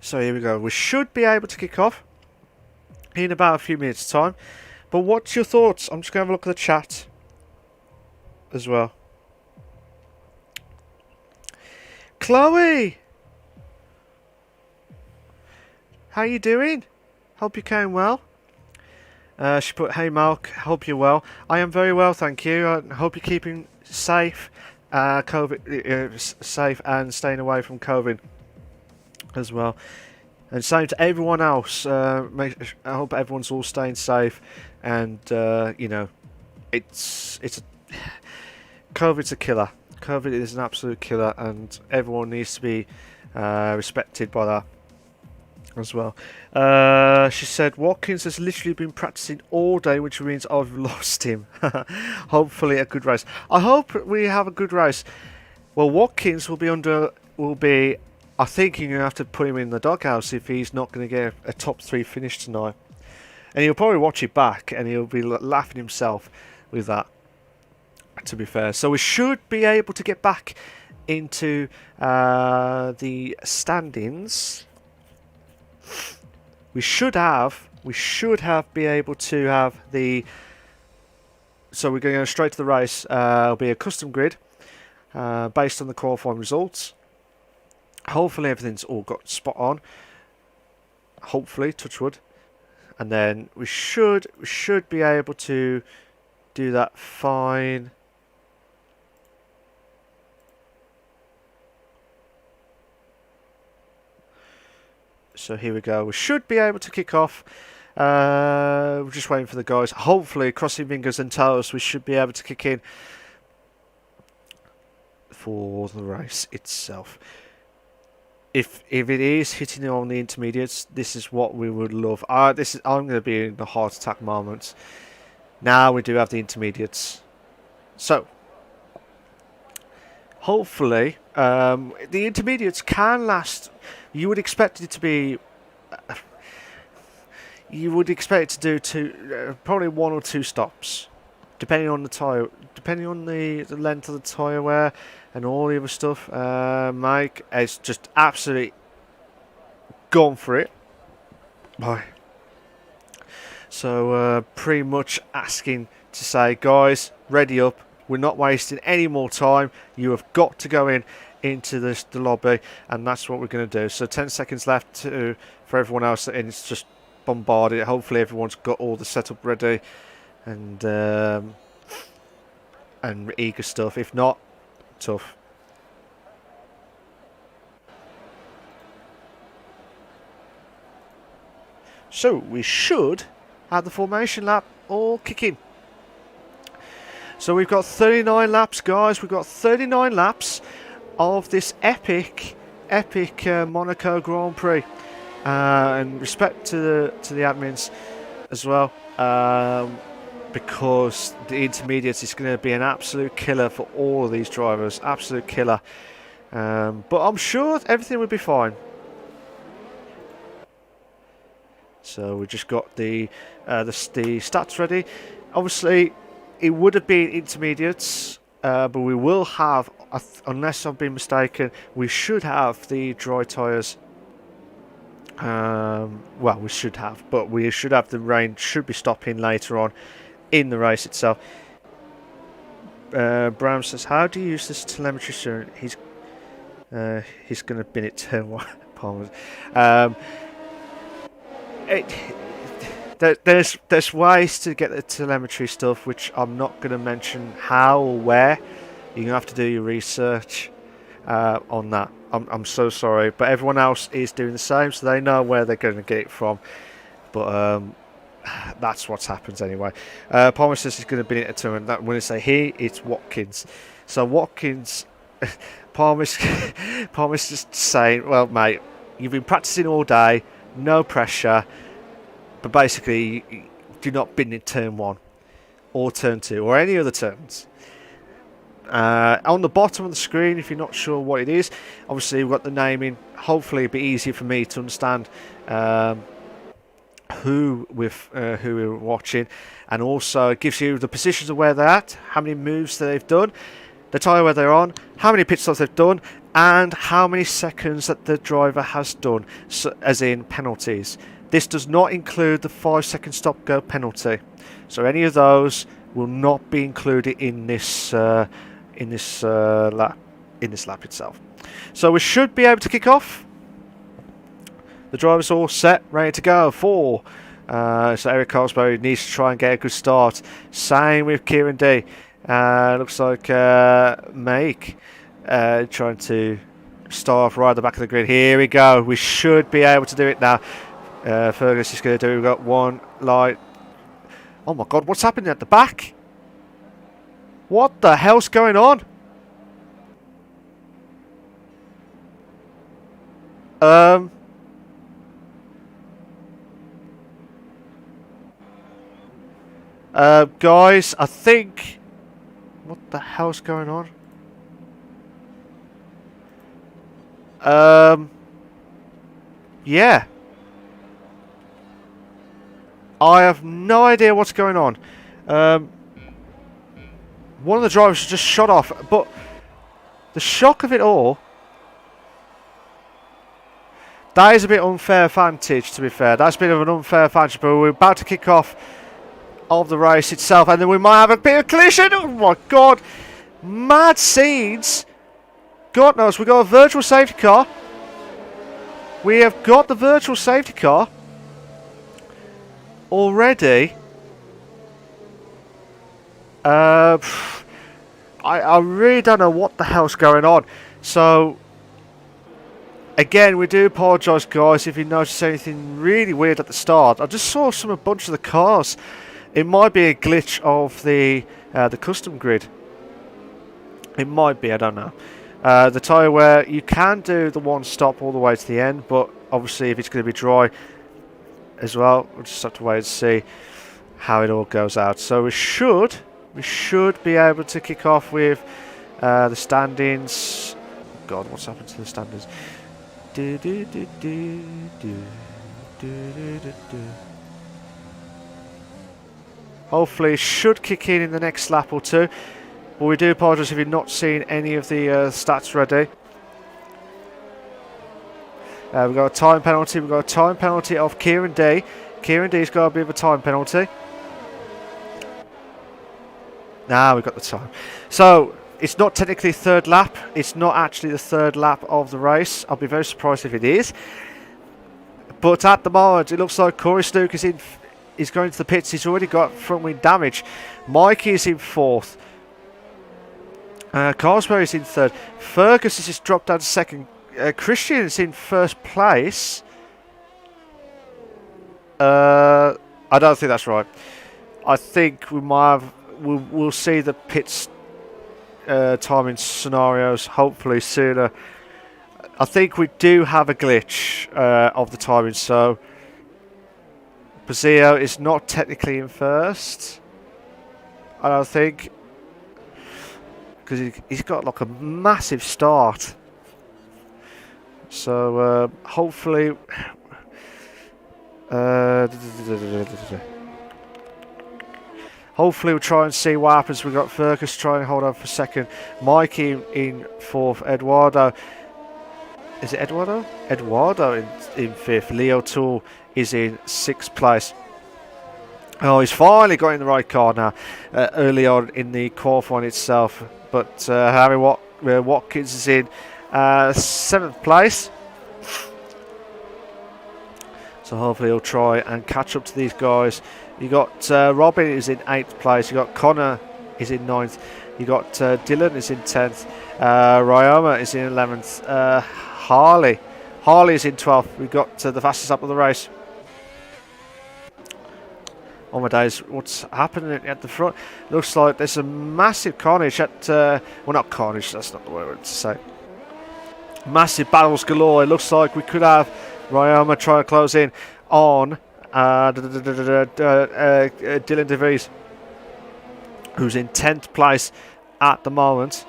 So here we go. We should be able to kick off in about a few minutes' time. But what's your thoughts? I'm just going to have a look at the chat as well. Chloe! How you doing? Hope you came well. She put, hey Mark, hope you're well. I am very well, thank you. I hope you're keeping safe, safe and staying away from COVID as well. And same to everyone else. I hope everyone's all staying safe. And you know, COVID's a killer. COVID is an absolute killer, and everyone needs to be respected by that as well. She said Watkins has literally been practicing all day, which means I've lost him. Hopefully a good race. I hope we have a good race. Well, Watkins will be I think you're going to have to put him in the doghouse if he's not going to get a top 3 finish tonight. And he'll probably watch it back and he'll be laughing himself with that, to be fair. So we should be able to get back into the standings. We should be able to have the... So we're going to go straight to the race. It'll be a custom grid based on the qualifying results. Hopefully everything's all got spot on. Hopefully, touch wood. And then we should be able to do that fine. So here we go. We should be able to kick off. We're just waiting for the guys. Hopefully, crossing fingers and toes, we should be able to kick in for the race itself. If it is hitting on the intermediates, this is what we would love. I'm going to be in the heart attack moment. Now we do have the intermediates. So, hopefully, the intermediates can last. You would expect it to be. You would expect it to do probably 1 or 2 stops, depending on the tyre, depending on the length of the tyre wear and all the other stuff. Mike has just absolutely gone for it. Bye. So pretty much asking to say, guys, ready up. We're not wasting any more time. You have got to go into the lobby, and that's what we're going to do. So 10 seconds left for everyone else, and it's just bombarded. Hopefully everyone's got all the setup ready and eager stuff. If not, tough. So we should have the formation lap all kicking. So we've got 39 laps, guys. We've got 39 laps of this epic Monaco Grand Prix. And respect to the admins as well, because the intermediates is going to be an absolute killer for all of these drivers. Absolute killer. But I'm sure everything will be fine. So we just got the stats ready. Obviously, it would have been intermediates, but we will have, unless I've been mistaken, we should have the dry tyres. Well, we should have, but we should have the rain. Should be stopping later on in the race itself. Brown says, "How do you use this telemetry soon?" He's going to bin it turn one. There's ways to get the telemetry stuff, which I'm not going to mention how or where. You're going to have to do your research on that. I'm so sorry, but everyone else is doing the same, so they know where they're going to get it from. But that's what happens anyway. Palmer says he's going to bin it a turn. That when I say he, it's Watkins. So Watkins, Palmer's just saying, well, mate, you've been practicing all day, no pressure, but basically, do not bin it turn 1 or turn 2 or any other turns. On the bottom of the screen, if you're not sure what it is, obviously we've got the naming. Hopefully it'll be easier for me to understand who we're watching, and also it gives you the positions of where they're at, how many moves that they've done, the tyre where they're on, how many pit stops they've done, and how many seconds that the driver has done, so, as in penalties. This does not include the 5-second stop-go penalty, so any of those will not be included in this lap itself. So we should be able to kick off. The driver's all set, ready to go. 4. So Eric Carlsberry needs to try and get a good start. Same with Kieran D. Looks like Make trying to start off right at the back of the grid. Here we go. We should be able to do it now. Fergus is going to do. We've got one light. Oh my God! What's happening at the back? What the hell's going on? Guys, I think. What the hell's going on? Yeah. I have no idea what's going on. One of the drivers just shot off, but the shock of it all, that is a bit unfair advantage, to be fair. That's a bit of an unfair advantage, but we're about to kick off of the race itself, and then we might have a bit of collision. Oh my God. Mad scenes. God knows, we've got a virtual safety car. We have got the virtual safety car already. I really don't know what the hell's going on. So Again, we do apologise, guys, if you notice anything really weird at the start. I just saw a bunch of the cars. It might be a glitch of the custom grid. It might be, I don't know. The tyre wear, you can do the one stop all the way to the end, but obviously if it's going to be dry as well, we'll just have to wait and see how it all goes out. So we should be able to kick off with the standings. God, what's happened to the standings? Hopefully it should kick in the next lap or two. But we do apologise if you've not seen any of the stats ready. We've got a time penalty. We've got a time penalty of Kieran D. Kieran D's got a bit of a time penalty. Now we've got the time. So it's not technically third lap. It's not actually the third lap of the race. I'll be very surprised if it is. But at the moment, it looks like Corey Snook is going to the pits. He's already got front wing damage. Mikey is in fourth. Carswell is in third. Fergus has just dropped down to second. Christian is in first place. I don't think that's right. I think we might have. We'll see the pits timing scenarios hopefully sooner. I think we do have a glitch of the timing. So Bazio is not technically in first. I don't think. Because he's got like a massive start. So hopefully hopefully we'll try and see what happens. We've got Fergus trying to hold on for second. Mikey in fourth. Eduardo. Is it Eduardo? Eduardo in fifth. Leo Tool is in sixth place. Oh, he's finally got in the right car now. Early on in the qualifying itself. But Harry Watkins is in seventh place. So hopefully he'll try and catch up to these guys. You got Robin is in 8th place. You got Connor is in 9th. You got Dylan is in 10th. Ryoma is in 11th. Harley is in 12th. We got the fastest up of the race. Oh my days, what's happening at the front? Looks like there's a massive carnage at, well, not carnage, that's not the word to say. Massive battles galore. It looks like we could have Ryoma trying to close in on Dylan DeVries, who's in 10th place at the moment.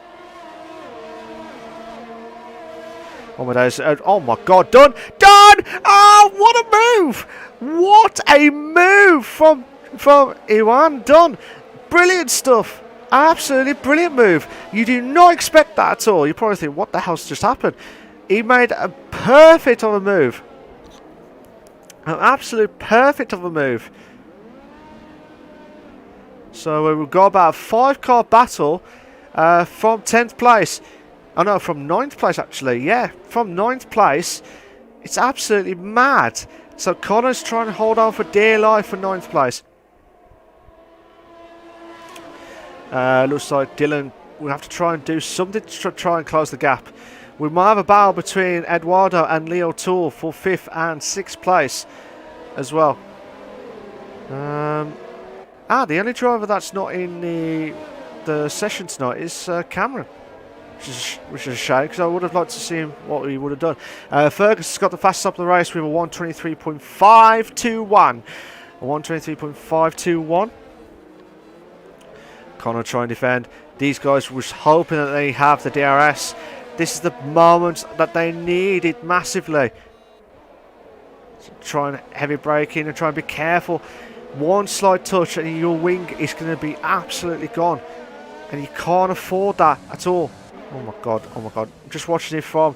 Oh my days, oh my god, done! Oh, what a move! What a move from Iwan, done. Brilliant stuff. Absolutely brilliant move. You do not expect that at all. You probably think, what the hell's just happened? He made a perfect of a move. An absolute perfect of a move. So we've got about a 5-car battle from 10th place. Oh no, from 9th place actually. Yeah, from 9th place. It's absolutely mad. So Connor's trying to hold on for dear life for 9th place. Looks like Dylan will have to try and do something to try and close the gap. We might have a battle between Eduardo and Leo Tool for 5th and 6th place as well. The only driver that's not in the session tonight is Cameron. Which is a shame, because I would have liked to see him what he would have done. Fergus has got the fastest up of the race with a 1:23.521. A 1:23.521. Connor trying to defend. These guys was hoping that they have the DRS. This is the moment that they needed massively. So try and heavy braking and try and be careful. One slight touch and your wing is going to be absolutely gone. And you can't afford that at all. Oh my god, oh my god. I'm just watching it from...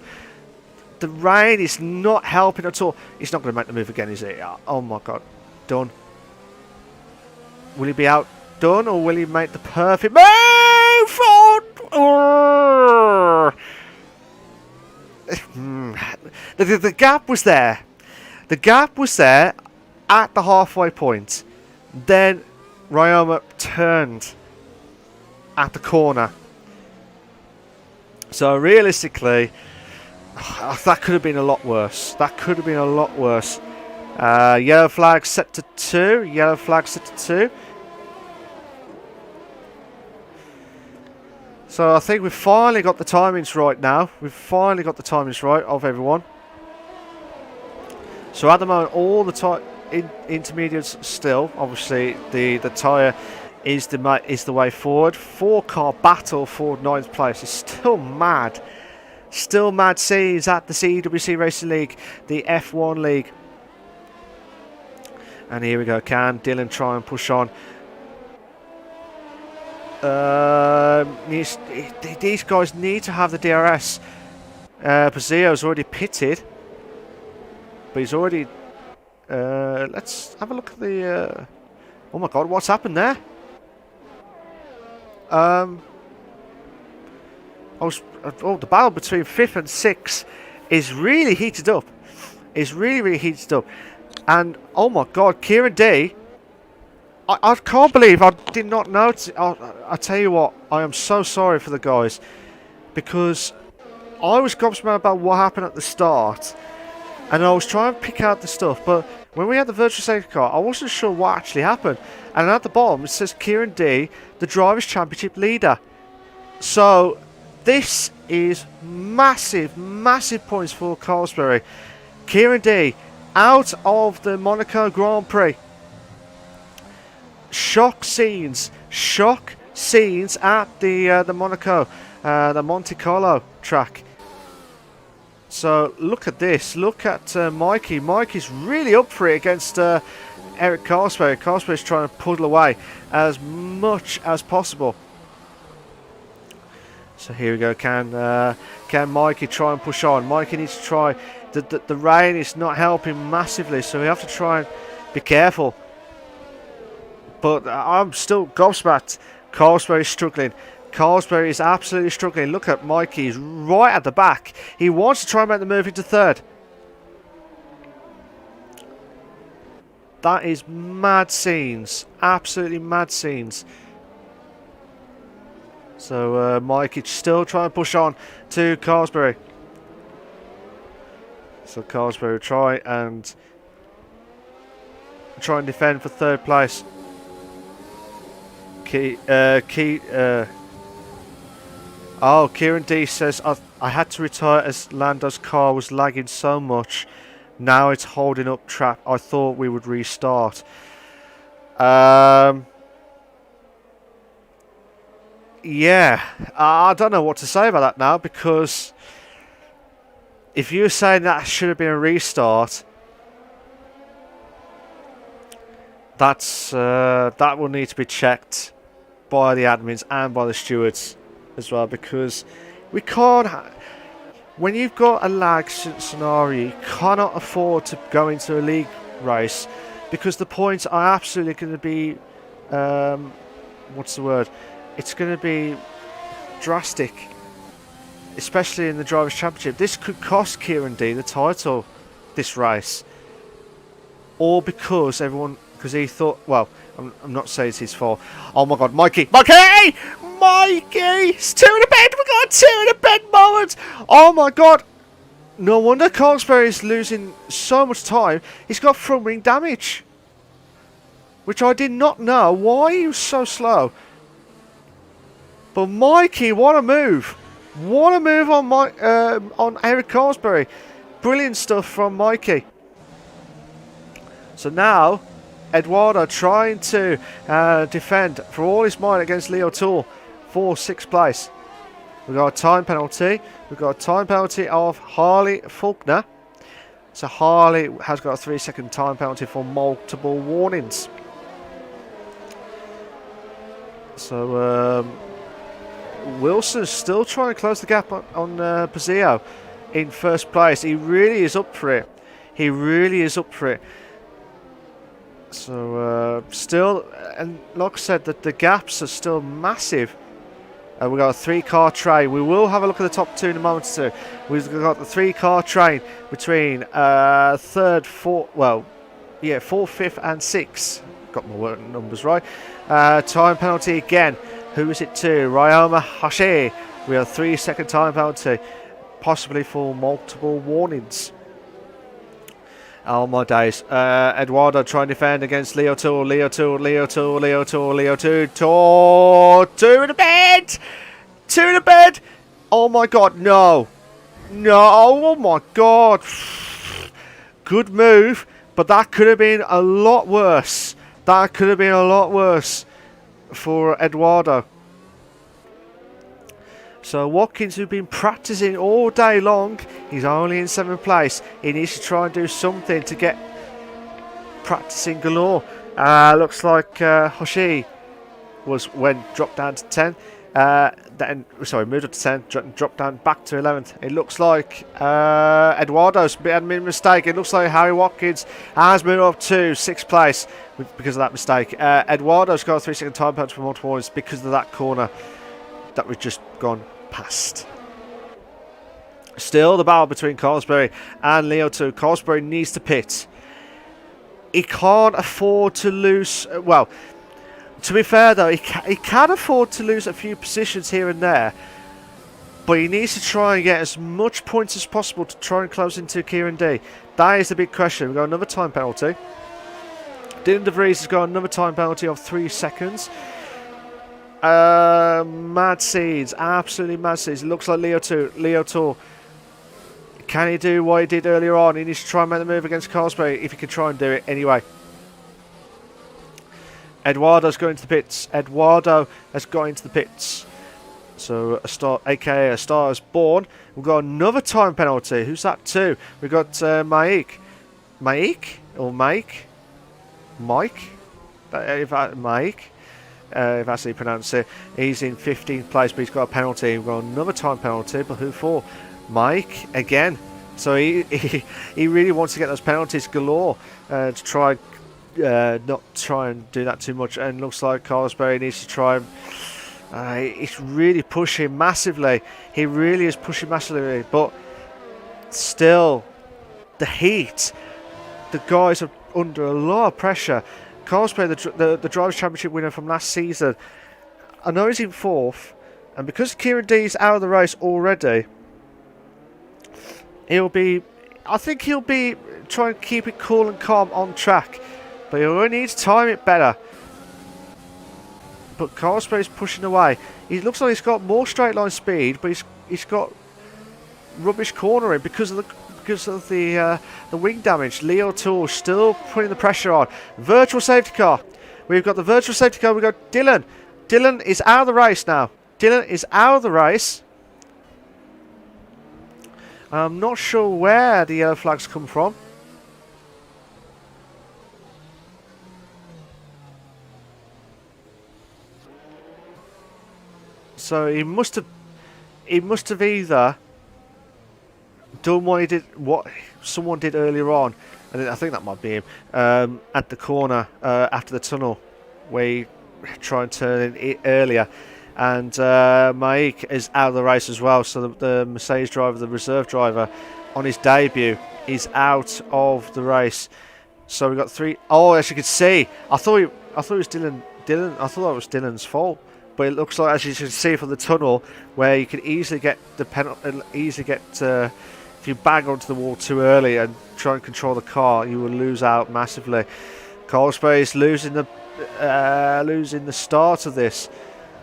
The rain is not helping at all. He's not going to make the move again, is he? Oh my god. Done. Will he be outdone or will he make the perfect move? The gap was there. The gap was there at the halfway point. Then Ryoma turned at the corner. So realistically, That could have been a lot worse. That could have been a lot worse. Yellow flag set to 2. Yellow flag set to 2. So I think we've finally got the timings right now. We've finally got the timings right of everyone. So at the moment, all the intermediates still. Obviously, the tyre is the way forward. 4-car battle for 9th place. It's still mad. Still mad scenes at the CWC Racing League, the F1 League. And here we go. Can Dylan try and push on? These guys need to have the DRS. Pazio's already pitted, but he's already. Let's have a look at the. Oh my God! What's happened there? The battle between 5th and 6th is really heated up. It's really heated up, and oh my God, Kieran D. I can't believe I did not notice. I tell you what, I am so sorry for the guys, because I was gobsmacked about what happened at the start, and I was trying to pick out the stuff, but when we had the virtual safety car, I wasn't sure what actually happened. And at the bottom it says Kieran D, the Drivers' Championship leader. So this is massive points for Carlsberry. Kieran D out of the Monaco Grand Prix. Shock scenes at the Monaco, the Monte Carlo track. So look at this. Look at Mikey. Mikey's really up for it against Eric Carlsberry. Carlsberry's trying to puddle away as much as possible. So here we go. Can Mikey try and push on? Mikey needs to try. The rain is not helping massively, so we have to try and be careful. But I'm still gobsmacked. Carlsberry's struggling. Carlsberry is absolutely struggling. Look at Mikey. He's right at the back. He wants to try and make the move into 3rd. That is mad scenes. Absolutely mad scenes. So Mikey still trying to push on to Carlsberry. So Carlsberry will try and defend for 3rd place. Kieran D says, I had to retire as Lando's car was lagging so much. Now it's holding up trap. I thought we would restart. Yeah, I don't know what to say about that now, because if you're saying that should have been a restart, that will need to be checked by the admins and by the stewards as well, because we can't. When you've got a lag scenario, you cannot afford to go into a league race, because the points are absolutely going to be, what's the word? It's going to be drastic, especially in the Drivers' Championship. This could cost Kieran D the title, this race, all because he thought, well, I'm not saying it's his fault. Oh my God, Mikey! It's 2 in a bed! We got a 2 in a bed moment! Oh my God! No wonder Carlsberry is losing so much time. He's got front wing damage, which I did not know. Why he was so slow? But Mikey, what a move! What a move on Eric Carlsberry. Brilliant stuff from Mikey. So now Eduardo trying to defend for all his might against Leo Toole for 6th place. We've got a time penalty. We've got a time penalty of Harley Faulkner. So Harley has got a 3-second time penalty for multiple warnings. So Wilson's still trying to close the gap on Pazio in 1st place. He really is up for it. He really is up for it. So still, and like I said, that the gaps are still massive. We've got a 3-car train. We will have a look at the top 2 in a moment or two. We've got the 3-car train between 3rd, 4th, 5th and 6th. Got my numbers right. Time penalty again. Who is it to? Ryoma Hashi. We have a 3-second time penalty. possibly for multiple warnings. Oh my days. Eduardo trying to defend against Leo Tool. Leo Tool. Two in the bed! Two in the bed! Oh my god, no. No, oh my god. Good move, but that could have been a lot worse. That could have been a lot worse for Eduardo. So Watkins, who's been practicing all day long, he's only in 7th place. He needs to try and do something to get practicing galore. Looks like Hoshi dropped down to 10. Moved up to 10, dropped down back to 11th. It looks like Eduardo's made a mistake. It looks like Harry Watkins has moved up to 6th place because of that mistake. Eduardo's got a 3-second time penalty for multiple points because of that corner that we've just gone past. Still the battle between Carlsberry and Leo 2. Carlsberry needs to pit. He can't afford to lose. Well, to be fair though, he can afford to lose a few positions here and there, but he needs to try and get as much points as possible to try and close into Kieran D. That is the big question. We've got another time penalty. Dylan De Vries has got another time penalty of 3 seconds. Mad seeds, absolutely mad seeds. It looks like Leo 2. Can he do what he did earlier on? He needs to try and make the move against Carlsberry if he can try and do it anyway. Eduardo's going to the pits. Eduardo has got into the pits. So a star, aka a star, is born. We've got another time penalty. Who's that to? We've got Mike. Mike? Or Mike? Mike? Mike? If that's how you pronounce it. He's in 15th place, but he's got a penalty. We've got another time penalty, but who for? Mike again. So he really wants to get those penalties galore to try not try and do that too much. And looks like Carlsberry needs to try and he's really pushing massively. He really is pushing massively, but still the heat, the guys are under a lot of pressure. Carlsberry, the Drivers' Championship winner from last season, I know he's in 4th, and because Kieran D's out of the race already, I think he'll be trying to keep it cool and calm on track, but he'll need to time it better. But Carlsberry's pushing away. He looks like he's got more straight line speed, but he's got rubbish cornering because of the wing damage. Leo Tool still putting the pressure on. Virtual safety car. We've got the virtual safety car. We've got Dylan. Dylan is out of the race now. Dylan is out of the race. I'm not sure where the yellow flags come from. So he must have either done what someone did earlier on, and I think that might be him, at the corner after the tunnel where he tried and turn it earlier. And Maik is out of the race as well, so the Mercedes driver, the reserve driver, on his debut is out of the race. So we've got 3. Oh, as you can see, I thought it was Dylan. I thought that was Dylan's fault, but it looks like, as you can see from the tunnel, where you can easily get the penalty. If you bang onto the wall too early and try and control the car, you will lose out massively. Carlsberry is losing the start of this.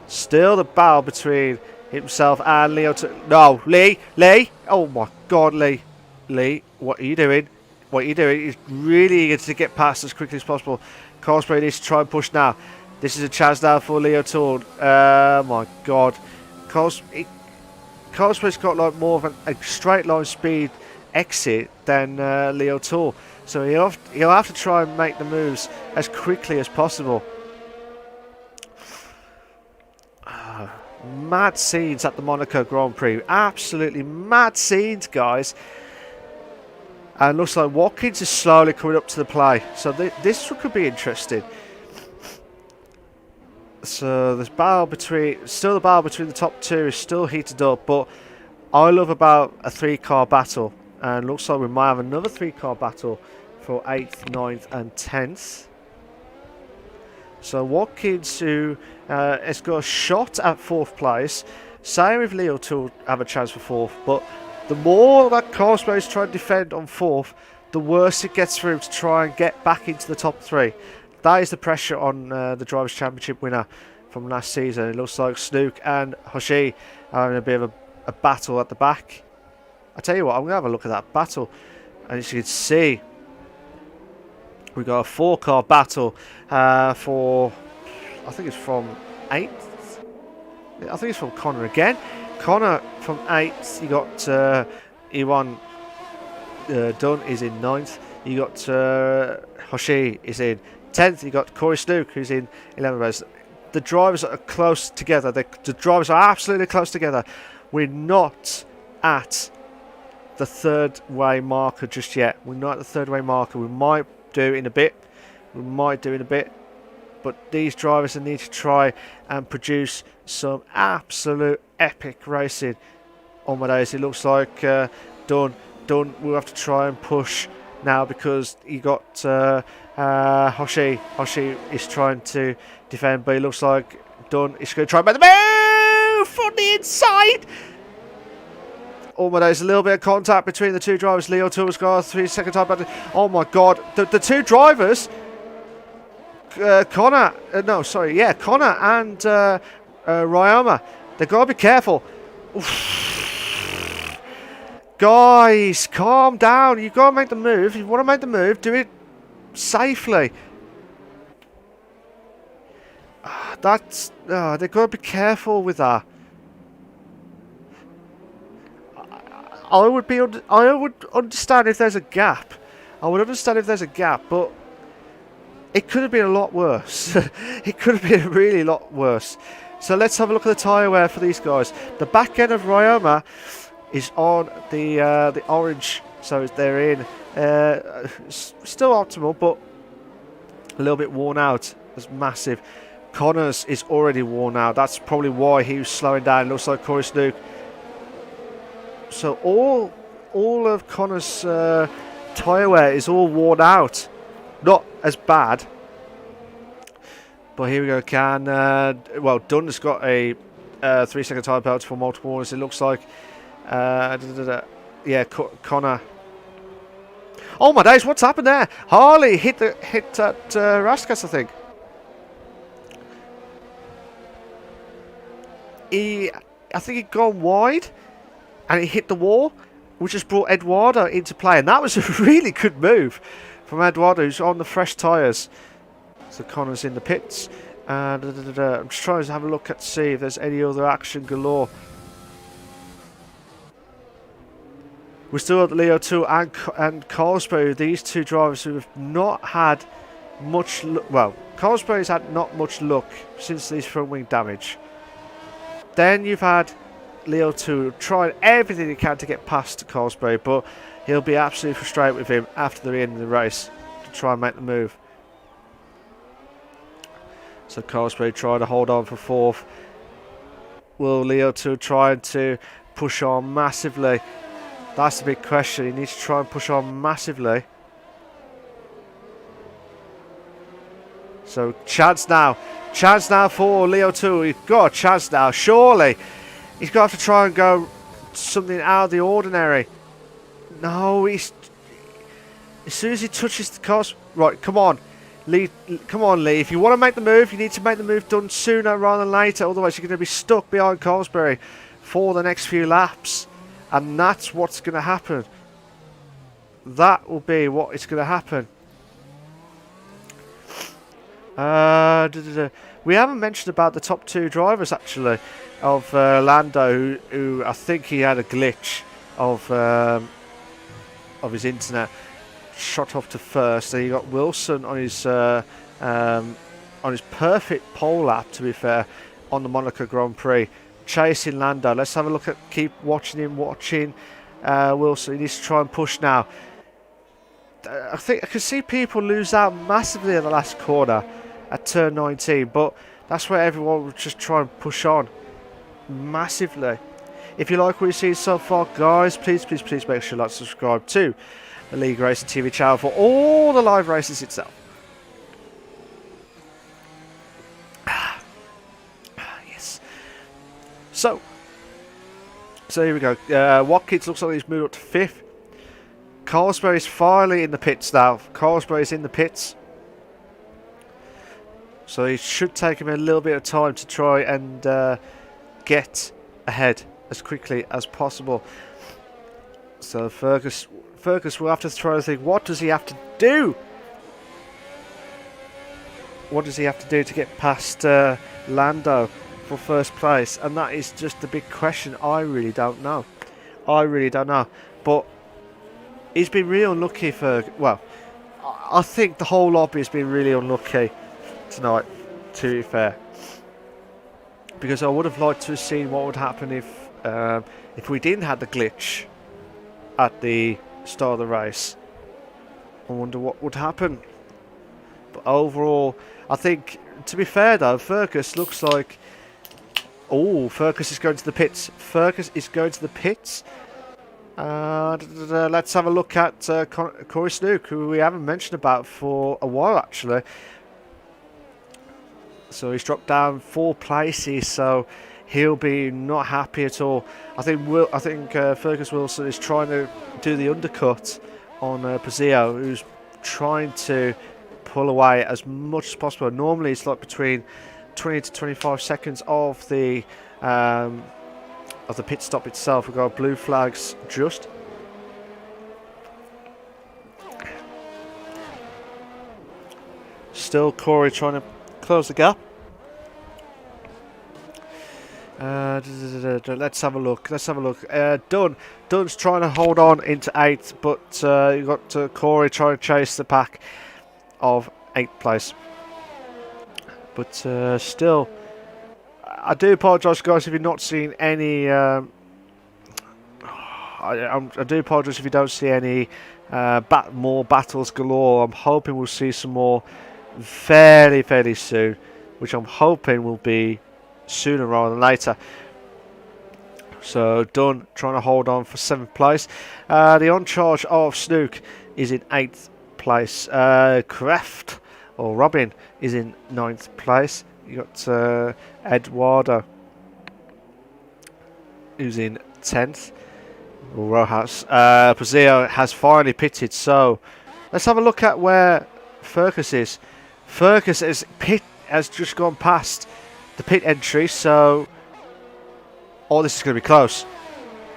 Still the battle between himself and Leo. No, Lee. Oh my God, Lee. What are you doing? He's really eager to get past as quickly as possible. Carlsberry needs to try and push now. This is a chance now for Leo Tour. Oh my God. Carlsberry's got like more of a straight line speed exit than Leo Tour. So he'll have to try and make the moves as quickly as possible. Mad scenes at the Monaco Grand Prix. Absolutely mad scenes, guys. And looks like Watkins is slowly coming up to the play. So this could be interesting. So the battle between the top 2 is still heated up. But I love about a 3-car battle. And looks like we might have another 3-car battle for 8th, 9th and 10th. So Watkins, who has got a shot at 4th place. Same with Leo to have a chance for 4th. But The more that Carlsberg is trying to defend on 4th, the worse it gets for him to try and get back into the top 3. That is the pressure on the Drivers' Championship winner from last season. It looks like Snook and Hoshi are having a bit of a battle at the back. I tell you what, I'm going to have a look at that battle. And as you can see, we've got a 4-car battle for, I think it's from 8th. I think it's from Connor again. Connor from 8th. You got Iwan Dunn is in 9th. You got Hoshi is in 10th. You got Corey Snook who's in 11th. The drivers are close together. The drivers are absolutely close together. We're not at the 3rd way marker just yet. We're not at the 3rd way marker. We might do it in a bit. But these drivers need to try and produce some absolute epic racing on my days. It looks like Dunn will have to try and push now because you got Hoshi. Hoshi is trying to defend, but it looks like Dunn is going to try and make the move from the inside. Oh my days, a little bit of contact between the two drivers. Leo Tools got 3-second time battle. Oh my god, the two drivers, Connor and Ryoma, they've got to be careful. Oof. Guys, calm down. You've got to make the move. If you want to make the move, do it safely. They've got to be careful with that. I would understand if there's a gap. But it could have been a lot worse. It could have been really a lot worse. So let's have a look at the tyre wear for these guys. The back end of Ryoma is on the orange, so they're in still optimal, but a little bit worn out. It's massive. Connors is already worn out. That's probably why he was slowing down. It looks like Corey Snook. So all of Connor's tyre wear is all worn out. Not as bad. But here we go. Dunn has got a 3-second time penalty for multiple warnings. It looks like Connor. Oh my days, what's happened there? Harley hit that Raskas, I think. I think he'd gone wide and he hit the wall, which has brought Eduardo into play, and that was a really good move from Eduardo, who's on the fresh tyres. So Connor's in the pits, and I'm just trying to have a look at see if there's any other action galore. We're still at Leo 2 and Carlsberg, these two drivers who have not had much luck. Well, Carlsberg's had not much luck since these front wing damage. Then you've had Leo 2 trying everything he can to get past Carlsberg, but he'll be absolutely frustrated with him after the end of the race to try and make the move. So Carlsberg trying to hold on for 4th. Will Leo 2 trying to push on massively? That's the big question. He needs to try and push on massively. So chance now. Chance now for Leo 2. He's got a chance now. Surely. He's going to have to try and go something out of the ordinary. No, as soon as he touches the course. Right, come on. Lee, come on, Lee. If you want to make the move, you need to make the move done sooner rather than later. Otherwise, you're going to be stuck behind Carlsberg for the next few laps. And that's what's going to happen. That will be what is going to happen. We haven't mentioned about the top 2 drivers, actually, of Lando, who I think he had a glitch of his internet. Shot off to first. Then you got Wilson on his perfect pole lap, to be fair, on the Monaco Grand Prix, chasing Lando. Let's have a look at, keep watching him, Wilson. He needs to try and push now. I think I can see people lose out massively in the last corner at turn 19, but that's where everyone will just try and push on massively. If you like what you see so far, guys, please make sure you like and subscribe to the LeagueRacing TV channel for all the live races itself. Yes. So, So here we go. Watkins looks like he's moved up to 5th. Carlsberry's finally in the pits now. Carlsberry's in the pits. So it should take him a little bit of time to try and get ahead as quickly as possible. So Fergus will have to try to think, what does he have to do? What does he have to do to get past Lando for first place? And that is just the big question. I really don't know. But he's been really unlucky for... Well, I think the whole lobby has been really unlucky tonight, to be fair. Because I would have liked to have seen what would happen if we didn't have the glitch at the start of the race. I wonder what would happen. But overall, I think, to be fair though, Fergus looks like... Oh, Fergus is going to the pits. Let's have a look at Corey Snook, who we haven't mentioned about for a while actually. So he's dropped down 4 places, so he'll be not happy at all. I think Fergus Wilson is trying to do the undercut on Pazio, who's trying to pull away as much as possible. Normally it's like between 20 to 25 seconds of the pit stop itself. We've got blue flags just. Still Corey trying to close the gap. Let's have a look. Dunn's trying to hold on into 8th, but you've got Corey trying to chase the pack of 8th place. But still, I do apologise, guys, if you're not seeing any. I do apologise if you don't see any more battles galore. I'm hoping we'll see some more fairly soon, which I'm hoping will be sooner rather than later. So Dunn trying to hold on for 7th place. The on charge of Snook is in 8th place. Kraft or Robin is in 9th place. You got Eduardo, who's in 10th. Rojas. Pazio has finally pitted. So let's have a look at where Fergus is. Fergus has just gone past the pit entry, so this is going to be close.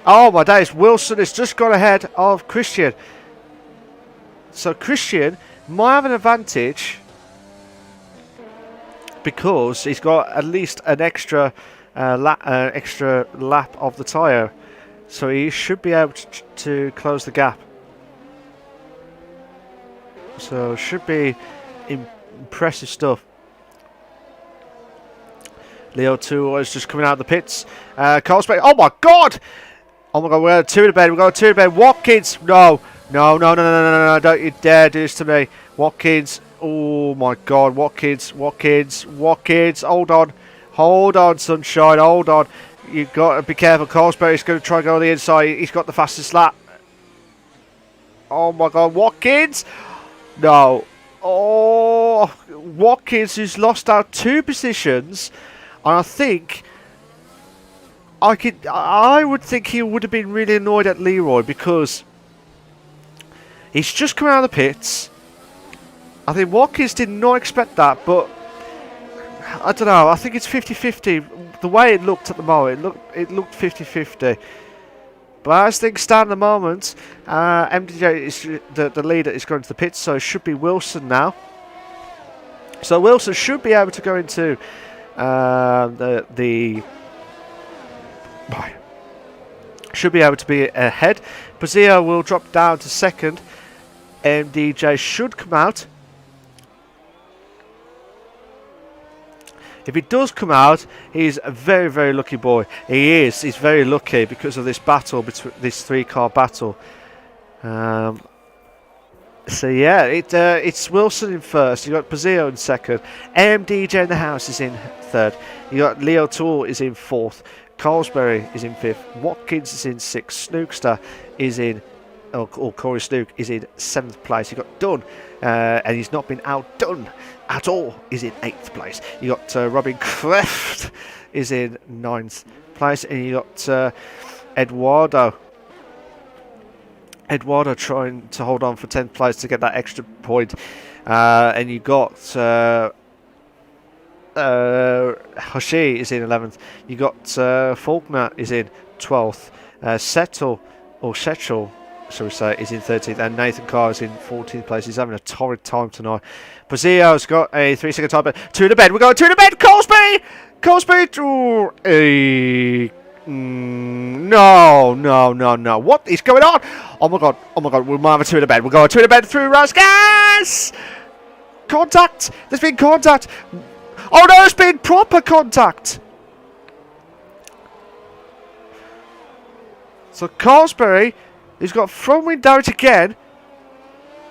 Oh my days, Wilson has just gone ahead of Christian. So Christian might have an advantage because he's got at least an extra lap of the tyre, so he should be able to close the gap. So should be impressive stuff. Leo 2 is just coming out of the pits. Carlsberg. Oh my god! Oh my god, we're going to 2 in a bed. Watkins! No. Don't you dare do this to me. Watkins. Oh my god, Watkins. Hold on, sunshine. Hold on. You've got to be careful. Carlsberg is going to try and go on the inside. He's got the fastest lap. Oh my god, Watkins! No. Oh, Watkins, who's lost out 2 positions. And I would think he would have been really annoyed at Leroy because he's just come out of the pits. I think Watkins did not expect that, but I don't know. I think it's 50-50. The way it looked at the moment, it looked 50-50. But as things stand at the moment, MDJ is the leader is going to the pits, so it should be Wilson now. So Wilson should be able to go into should be able to be ahead. Pazio will drop down to 2nd. MDJ should come out. If he does come out, he's a very lucky boy. He's very lucky because of this battle, between this 3-car battle. So yeah, it's Wilson in 1st. You got Pazio in 2nd. MDJ in the house is in 3rd. You got Leo Tool is in 4th. Carlsberry is in 5th. Watkins is in 6th. Snookster is in, or Corey Snook is in 7th place. You got Dunn, and he's not been outdone at all. Is in 8th place. You got Robin Kraft is in 9th place, and you got Eduardo. Eduardo trying to hold on for 10th place to get that extra point. And you got Hoshi is in 11th. You got Faulkner is in 12th. Settle, or Setchel, shall we say, is in 13th. And Nathan Carr is in 14th place. He's having a torrid time tonight. Brazil's got a 3-second time, but 2 in the bed. We're going 2 in the bed. Colsby! No. What is going on? Oh my god. We might have a 2 in the bed. We're going 2 in the bed through Rasgas! Contact! There's been contact! Oh no, there's been proper contact! So Carsberry, he's got front wing damage again.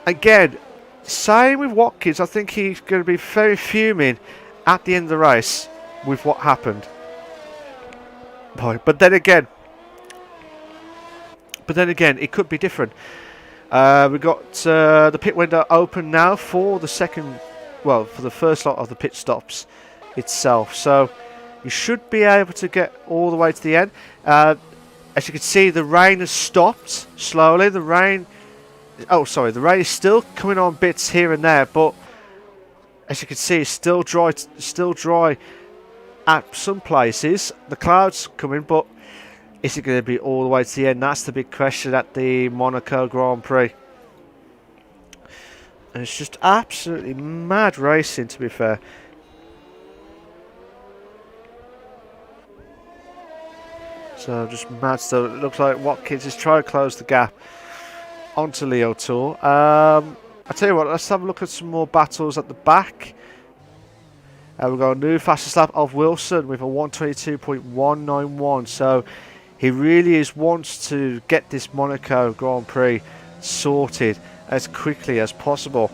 Again, same with Watkins. I think he's going to be very fuming at the end of the race with what happened. But then again, it could be different. We've got the pit window open now for the for the first lot of the pit stops itself. So you should be able to get all the way to the end. As you can see, the rain has stopped slowly. The rain is still coming on bits here and there, but as you can see, it's still dry at some places. The clouds coming, but is it going to be all the way to the end? That's the big question at the Monaco Grand Prix. And it's just absolutely mad racing, to be fair. So just mad stuff. It looks like Watkins is trying to close the gap onto Leo Tour. I tell you what, let's have a look at some more battles at the back. We've got a new fastest lap of Wilson with a 1:22.191. So he really wants to get this Monaco Grand Prix sorted as quickly as possible,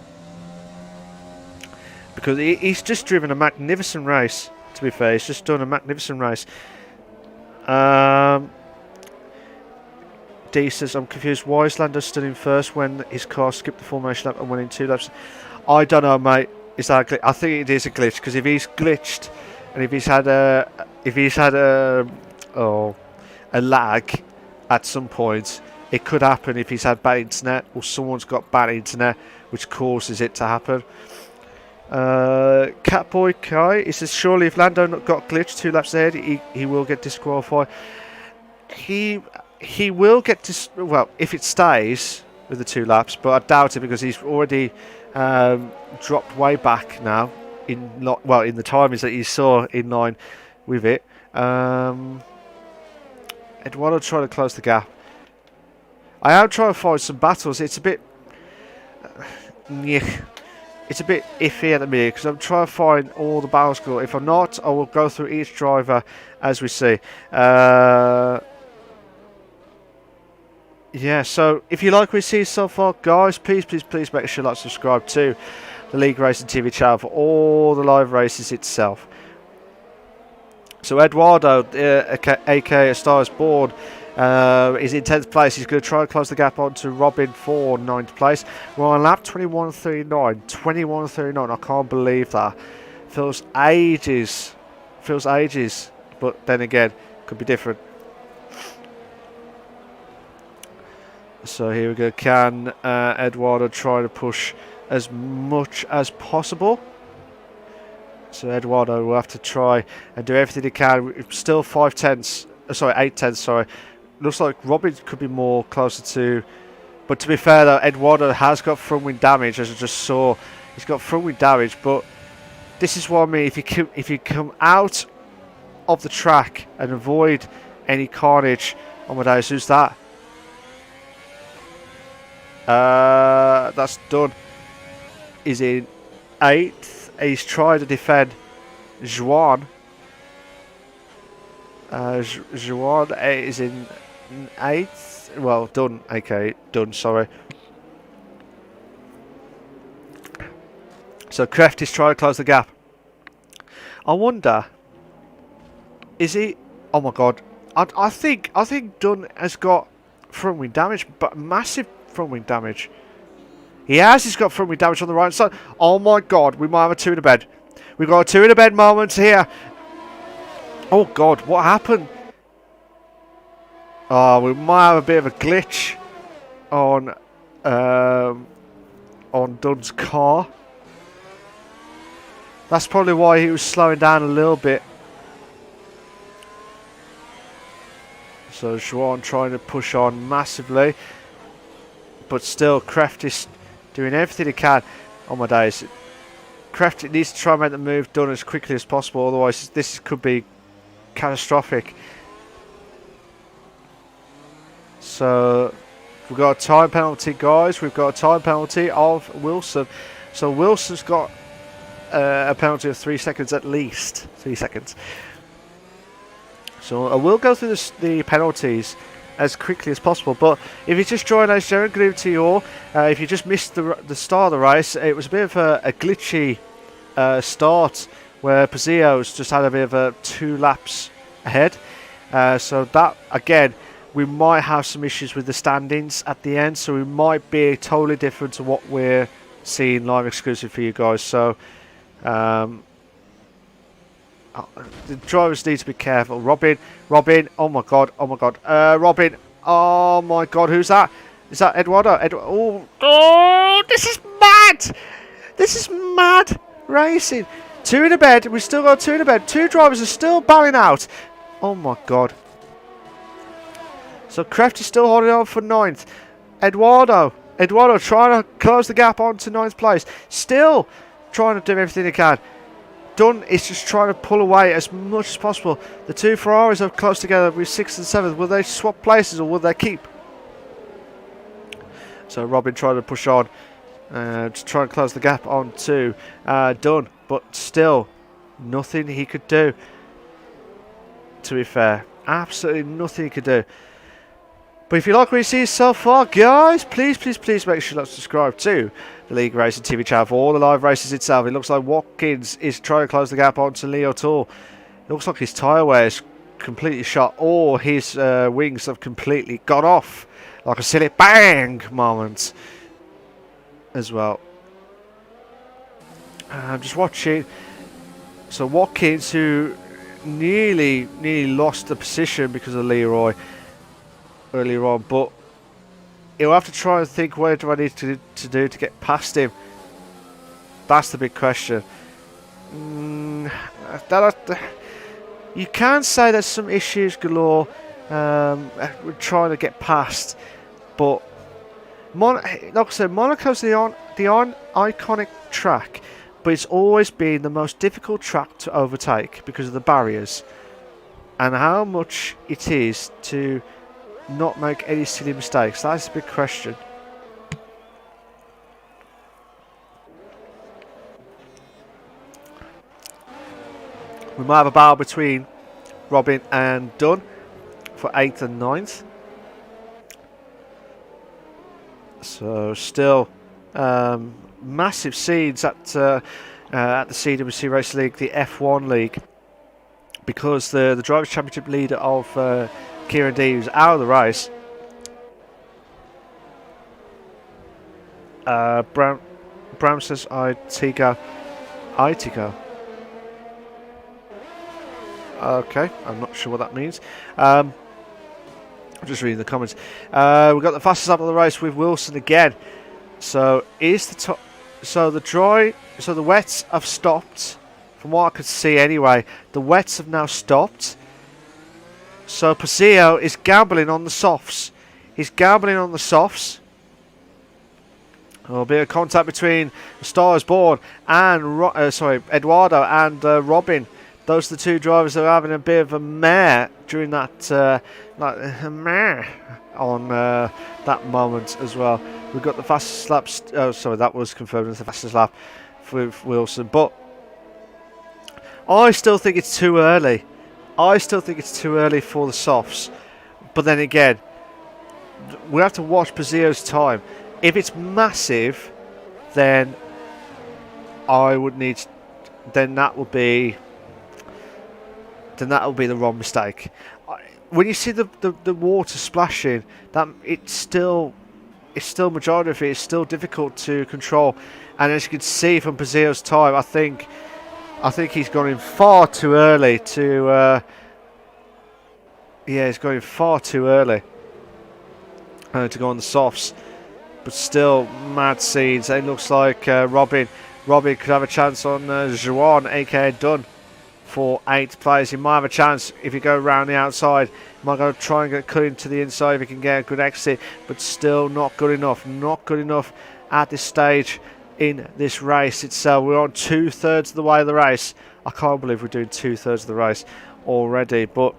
because he's just driven a magnificent race. To be fair, he's just done a magnificent race. D says, I'm confused. Why is Lando stood in first when his car skipped the formation lap and went in 2 laps? I don't know, mate. Is that a glitch? I think it is a glitch, because if he's glitched and if he's had a lag at some point, it could happen if he's had bad internet or someone's got bad internet, which causes it to happen. Catboy Kai, he says, surely if Lando got glitched 2 laps ahead, he will get disqualified. He will get well, if it stays with the 2 laps, but I doubt it, because he's already dropped way back now in the timings that you saw in line with it. Eduardo trying to close the gap. I am trying to find some battles. It's a bit it's a bit iffy at the minute, because I'm trying to find all the battle score. If I'm not, I will go through each driver as we see. Yeah, so if you like what you see so far, guys, please make sure to subscribe to the LeagueRacing TV channel for all the live races itself. So Eduardo, aka A Star is Born, is in 10th place. He's going to try and close the gap onto Robin for 9th place. We're on lap 21.39. 21.39. I can't believe that. Feels ages, but then again, could be different. So here we go. Can Eduardo try to push as much as possible? So Eduardo will have to try and do everything he can. Still 8 tenths. Sorry. Looks like Robin could be more closer to. But to be fair though, Eduardo has got front wing damage, as I just saw. He's got front wing damage, but this is what I mean. If you come out of the track and avoid any carnage, oh my days, who's that? That's done. Is in 8th. He's trying to defend Juan. Juan is in 8th. Well, done. Okay, done. Sorry. So Kreft is trying to close the gap. I wonder. Is he? Oh my God. I think Dunn has got front wing damage, but massive front wing damage. He's got front wing damage on the right side. Oh my God, we might have a 2 in the bed. We've got a 2 in the bed moment here. Oh God, what happened? We might have a bit of a glitch on Dunn's car. That's probably why he was slowing down a little bit. So Schwan trying to push on massively, but still Crafty's doing everything he can. Oh my days, Crafty needs to try and make the move done as quickly as possible, otherwise this could be catastrophic. So we've got a time penalty, guys. We've got a time penalty of Wilson. So Wilson's got a penalty of 3 seconds at least. 3 seconds. So I will go through the penalties as quickly as possible. But if you just joined us, Jared, good evening to you all. If you just missed the start of the race, it was a bit of a glitchy start where Pazio's just had a bit of a 2 laps ahead. So that, again, we might have some issues with the standings at the end. So we might be totally different to what we're seeing live exclusive for you guys. So the drivers need to be careful. Robin, oh my god, Robin, oh my god, who's that? Is that Eduardo? Oh, this is mad! This is mad racing. 2 in a bed, we've still got 2 in a bed. 2 drivers are still bowing out. Oh my god. So Crafty's still holding on for 9th. Eduardo trying to close the gap on to 9th place. Still trying to do everything he can. Dunn is just trying to pull away as much as possible. The 2 Ferraris are close together with 6th and 7th. Will they swap places or will they keep? So Robin trying to push on to try and close the gap on to Dunn. But still, nothing he could do. To be fair, absolutely nothing he could do. But if you like what you see so far, guys, please make sure to subscribe to the LeagueRacing TV channel for all the live races itself. It looks like Watkins is trying to close the gap onto Leo Tour. It looks like his tyre wear is completely shot, or his wings have completely got off. Like a silly bang moment as well. I'm just watching. So Watkins, who nearly lost the position because of Leroy earlier on, but he'll have to try and think, what do I need to do to get past him? That's the big question. You can say there's some issues galore with trying to get past, but like I said, Monaco's the iconic track, but it's always been the most difficult track to overtake because of the barriers and how much it is to not make any silly mistakes. That's a big question. We might have a battle between Robin and Dunn for 8th and 9th. So still massive seeds at the CWC Race League, the F1 League, because the Drivers' Championship leader of Kieran D was out of the race. Brown says Itigo. Okay, I'm not sure what that means. I'm just reading the comments. We've got the fastest lap of the race with Wilson again. So is the top? So the wets have stopped. From what I could see, anyway, the wets have now stopped. So Paseo is gambling on the softs. He's gambling on the softs. There'll be a contact between Stars Born and Eduardo and Robin. Those are the 2 drivers that are having a bit of a mare during that on that moment as well. We've got the fastest laps. Oh, sorry, that was confirmed as the fastest lap with Wilson. But I still think it's too early. I still think it's too early for the softs. But then again, we have to watch Pazeo's time. If it's massive, then I would need. Then that will be the wrong mistake. When you see the water splashing, that it's still majority of it is still difficult to control. And as you can see from Pazeo's time, I think he's gone in far too early to Yeah, he's going far too early to go on the softs. But still, mad seeds. It looks like Robin could have a chance on Juan, aka Dunn, for 8th place. He might have a chance if you go around the outside. He might go try and get cut into the inside if he can get a good exit, but still not good enough. Not good enough at this stage in this race itself. We're on 2/3 of the way of the race. I can't believe we're doing 2/3 of the race already, but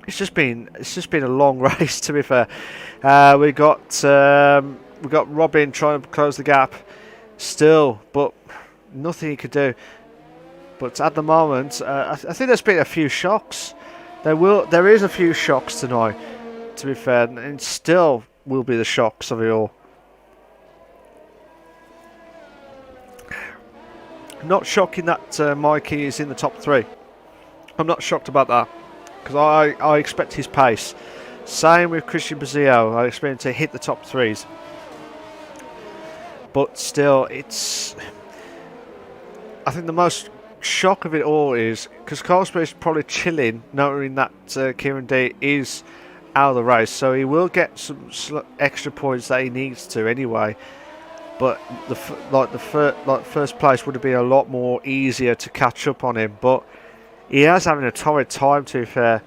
it's just been a long race, to be fair. We got Robin trying to close the gap still, but nothing he could do. But at the moment, I think there's been a few shocks. There is a few shocks tonight, to be fair, and still will be the shocks of it all. Not shocking that Mikey is in the top 3. I'm not shocked about that, because I expect his pace. Same with Christian Bazio. I expect him to hit the top 3s. But still, I think the most shock of it all is because Carlsberg is probably chilling, knowing that Kieran D is out of the race, so he will get some extra points that he needs to anyway. But the first place would have been a lot more easier to catch up on him. But he is having a torrid time, to be fair,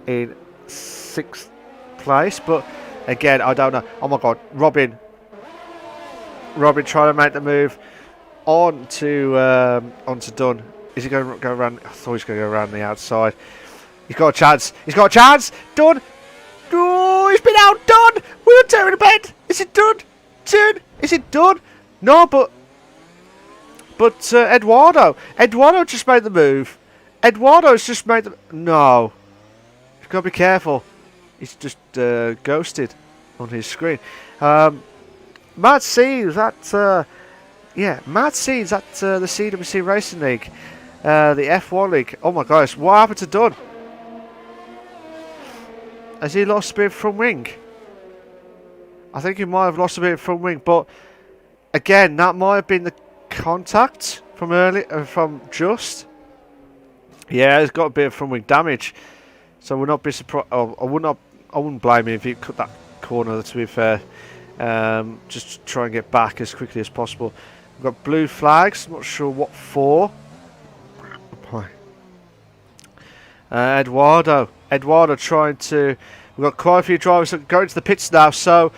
in 6th place. But again, I don't know. Oh my God, Robin trying to make the move onto Dunn. Is he going to go around? I thought he was going to go around the outside. He's got a chance. He's got a chance. Dunn. Oh, he's been outdone. Wheelchair in the bed. Is it done? Is it done? No, but Eduardo just made the move. Eduardo's just made the... No. You've got to be careful. He's just ghosted on his screen. Mad Scenes at... Mad Scenes at the CWC Racing League. The F1 League. Oh my gosh, what happened to Dunn? Has he lost a bit from wing? I think he might have lost a bit from wing, but again, that might have been the contact from from just. Yeah, he's got a bit of front wing damage, so we'll not be surprised. Oh, I wouldn't blame him if he cut that corner. To be fair, just to try and get back as quickly as possible. We've got blue flags. Not sure what for. Eduardo trying to. We've got quite a few drivers going to the pits now. So,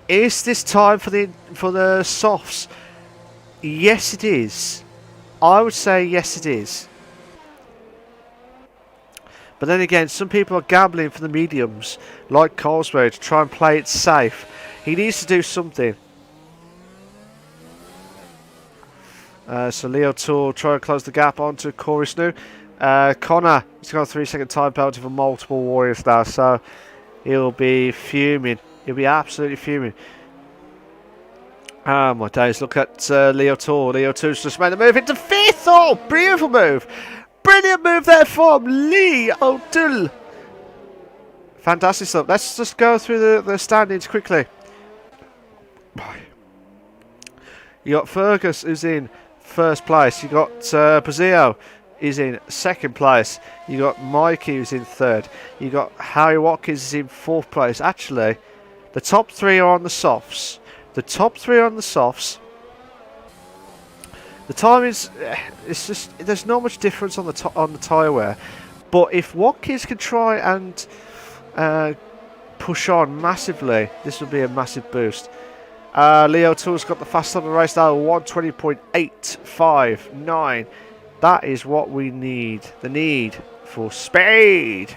is this time for the softs? Yes, it is. I would say yes, it is. But then again, some people are gambling for the mediums, like Carlsberg, to try and play it safe. He needs to do something. So Leo Tour trying to close the gap onto Corey Snow. Connor, he's got a 3-second time penalty for multiple Warriors now, so he'll be fuming. He'll be absolutely fuming. Oh my days, look at Leo Tour. Leo Tour's just made the move into 5th. Oh, beautiful move. Brilliant move there from Lee O'Doul. Fantastic stuff. Let's just go through the standings quickly. You got Fergus, who's in 1st place. You got Pazio is in 2nd place. You got Mikey, who's in 3rd. You got Harry Watkins is in 4th place. Actually, the top 3 are on the softs. The time is, it's just, there's not much difference on the tyre wear, but if Watkins can try and push on massively, this will be a massive boost. Leo Tour's got the fastest on the race now, 120.859. That is what we need. The need for speed.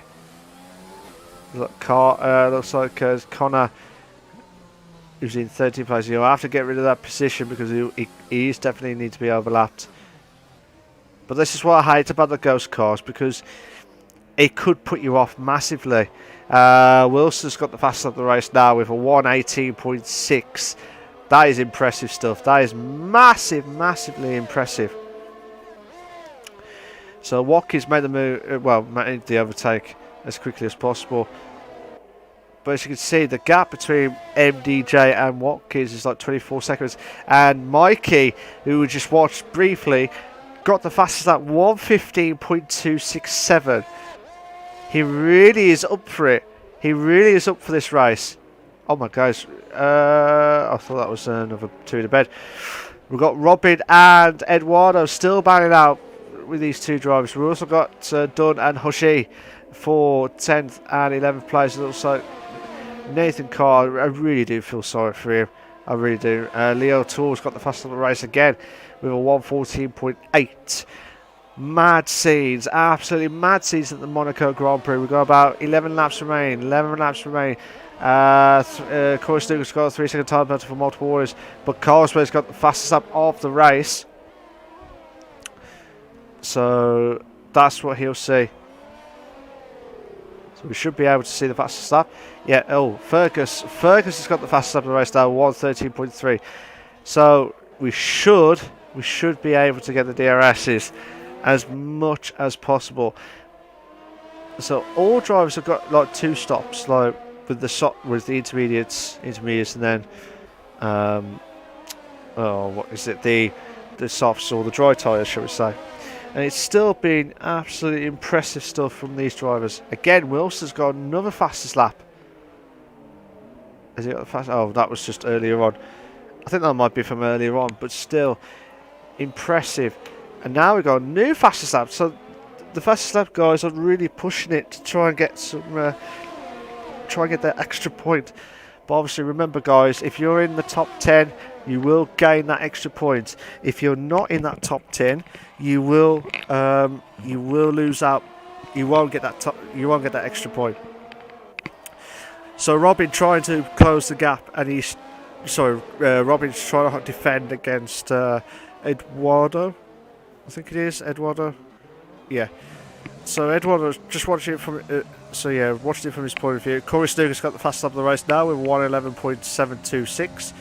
Look, looks like Connor, who's in 13th place. You'll have to get rid of that position because he is definitely need to be overlapped. But this is what I hate about the ghost cars, because it could put you off massively. Wilson's got the fastest of the race now with a 118.6. That is impressive stuff. That is massively impressive. So Watkins made the move, made the overtake as quickly as possible. But as you can see, the gap between MDJ and Watkins is like 24 seconds. And Mikey, who we just watched briefly, got the fastest at 115.267. He really is up for it. He really is up for this race. Oh my gosh. I thought that was another two to bed. We've got Robin and Eduardo still battling out with these two drivers. We've also got Dunn and Hoshi for 10th and 11th place. Also Nathan Carr, I really do feel sorry for him. I really do. Leo Tool's got the fastest of the race again with a 1:14.8. Mad scenes, absolutely mad scenes at the Monaco Grand Prix. We've got about 11 laps remaining. Corey Stuga's got a 3-second time penalty for multiple orders, but Carlsberg's got the fastest lap of the race. So that's what he'll see. So we should be able to see the fastest lap. Yeah, Fergus has got the fastest lap of the race now, 1:13.3. So we should be able to get the DRSs as much as possible. So all drivers have got like 2 stops, like with the intermediates, and then what is it? The softs or the dry tyres, shall we say? And it's still been absolutely impressive stuff from these drivers. Again, Wilson's got another fastest lap. Has he got the fastest? Oh, that was just earlier on. I think that might be from earlier on, but still impressive. And now we've got a new fastest lap. So the fastest lap guys are really pushing it to try and get some, try and get that extra point. But obviously, remember, guys, if you're in the top 10, you will gain that extra point. If you're not in that top 10, you will lose out. You won't get that extra point. So Robin trying to close the gap, and Robin's trying to defend against Eduardo. I think it is Eduardo. Yeah. So Eduardo just watching it from watching it from his point of view. Corey Stuga's got the fastest lap of the race now with 1:11.726.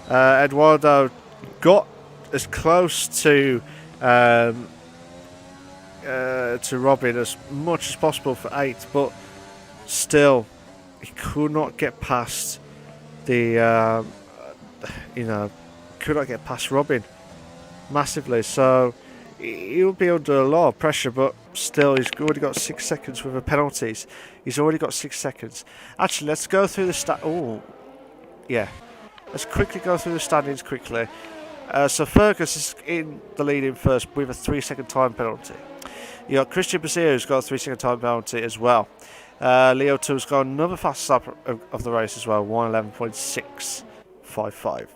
Eduardo got as close to Robin as much as possible for 8th, but still he could not get past the could not get past Robin massively. So he'll be under a lot of pressure, but still he's already got 6 seconds with the penalties. He's already got 6 seconds. Actually, let's go through the let's quickly go through the standings quickly. So Fergus is in the lead in first with a 3-second time penalty. You got Christian Basile, who's got a 3-second time penalty as well. Leo 2's got another fast lap of the race as well, 1:11.655.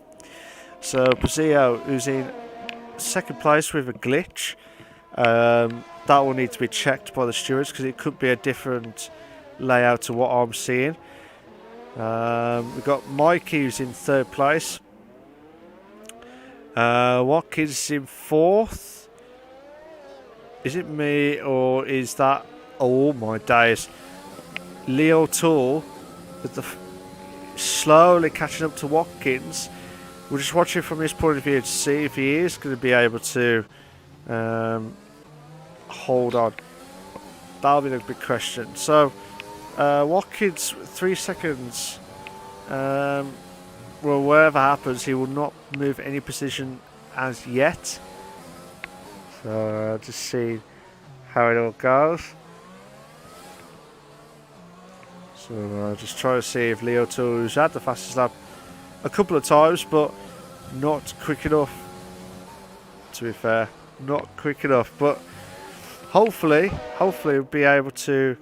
So Basile, who's in second place with a glitch, that will need to be checked by the stewards because it could be a different layout to what I'm seeing. We've got Mikey, who's in third place. Watkins is in 4th. Is it me or is that? Oh my days! Leo Tool with the slowly catching up to Watkins. We're just watching from his point of view to see if he is going to be able to hold on. That'll be the big question. So Watkins 3 seconds. Well, whatever happens, he will not move any position as yet. So just see how it all goes. So just try to see if Leo Tool, who's had the fastest lap a couple of times, but not quick enough. To be fair, not quick enough. But hopefully we'll be able to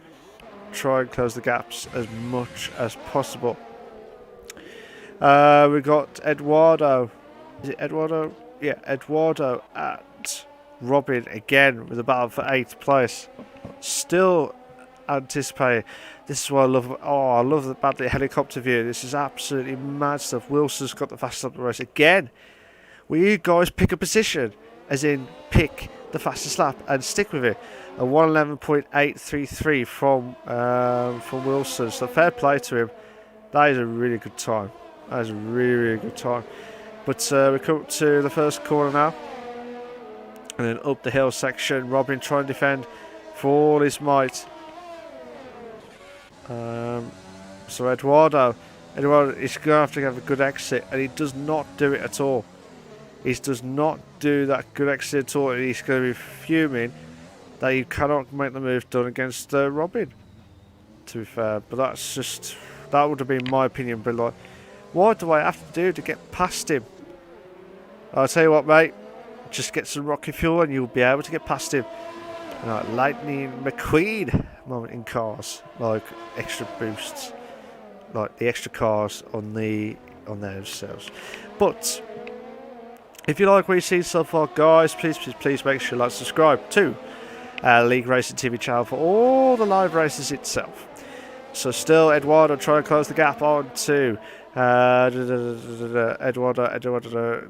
try and close the gaps as much as possible. We got Eduardo. Is it Eduardo? Yeah, Eduardo at Robin again with a battle for 8th place. Still anticipating. This is what I love. Oh, I love about the helicopter view. This is absolutely mad stuff. Wilson's got the fastest lap of the race again. Will you guys pick a position? As in, pick the fastest lap and stick with it. A 1:11.833 from Wilson. So fair play to him. That is a really good time. That is a really, really good time. But we come up to the first corner now. And then up the hill section. Robin trying to defend for all his might. So Eduardo is going to have a good exit. And he does not do it at all. He does not do that good exit at all. He's going to be fuming. that you cannot make the move done against Robin, to be fair. But that's just, that would have been my opinion. But like, what do I have to do to get past him? I'll tell you what, mate. Just get some rocket fuel and you'll be able to get past him. Like Lightning McQueen moment in cars, like extra boosts, like the extra cars on themselves. But if you like what you've seen so far, guys, please make sure you like, subscribe to LeagueRacing TV channel for all the live races itself. So still, Eduardo trying to close the gap on to Eduardo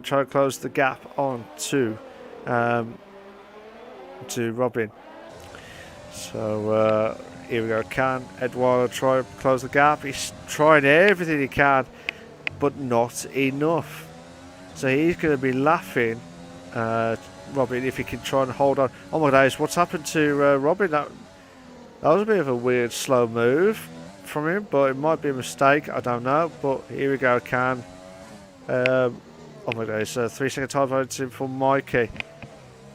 trying to close the gap on to Robin. So here we go. Can Eduardo try to close the gap? He's trying everything he can, but not enough. So he's going to be laughing, Robin, if he can try and hold on. Oh my days, what's happened to Robin? That was a bit of a weird slow move from him, but it might be a mistake. I don't know. But here we go. Can oh my days, 3 second time penalty for Mikey.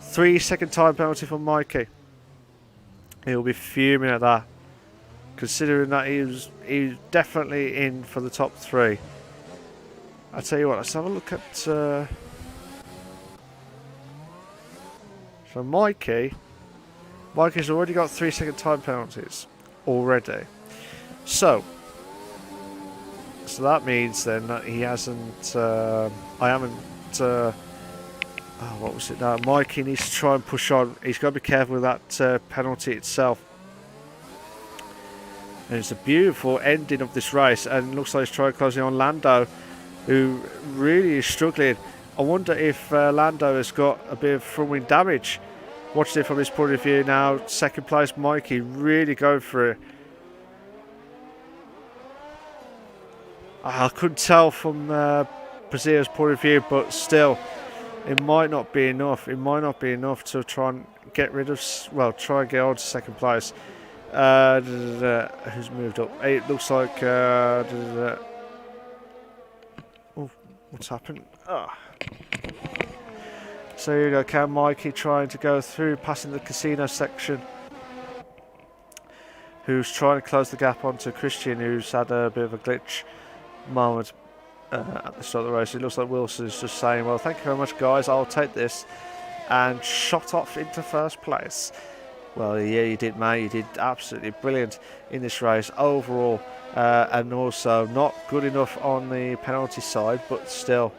3 second time penalty for Mikey. He'll be fuming at that, considering that he was definitely in for the top 3. I tell you what, let's have a look at so Mikey's already got 3 second time penalties already. So that means then that he hasn't what was it now? Mikey needs to try and push on. He's got to be careful with that penalty itself. And it's a beautiful ending of this race, and it looks like he's trying to close it on Lando, who really is struggling. I wonder if Lando has got a bit of front wing damage. Watching it from his point of view now, second place Mikey really going for it. I couldn't tell from Brazil's point of view, but still, it might not be enough. It might not be enough to try and get rid of, well, try and get on to second place. Who's moved up? It looks like oh, what's happened? So here you go, Cam Mikey trying to go through, passing the casino section, who's trying to close the gap onto Christian, who's had a bit of a glitch moment at the start of the race. It looks like Wilson is just saying, well, thank you very much, guys, I'll take this, and shot off into first place. Well, yeah, you did, mate. You did absolutely brilliant in this race overall, and also not good enough on the penalty side, but still,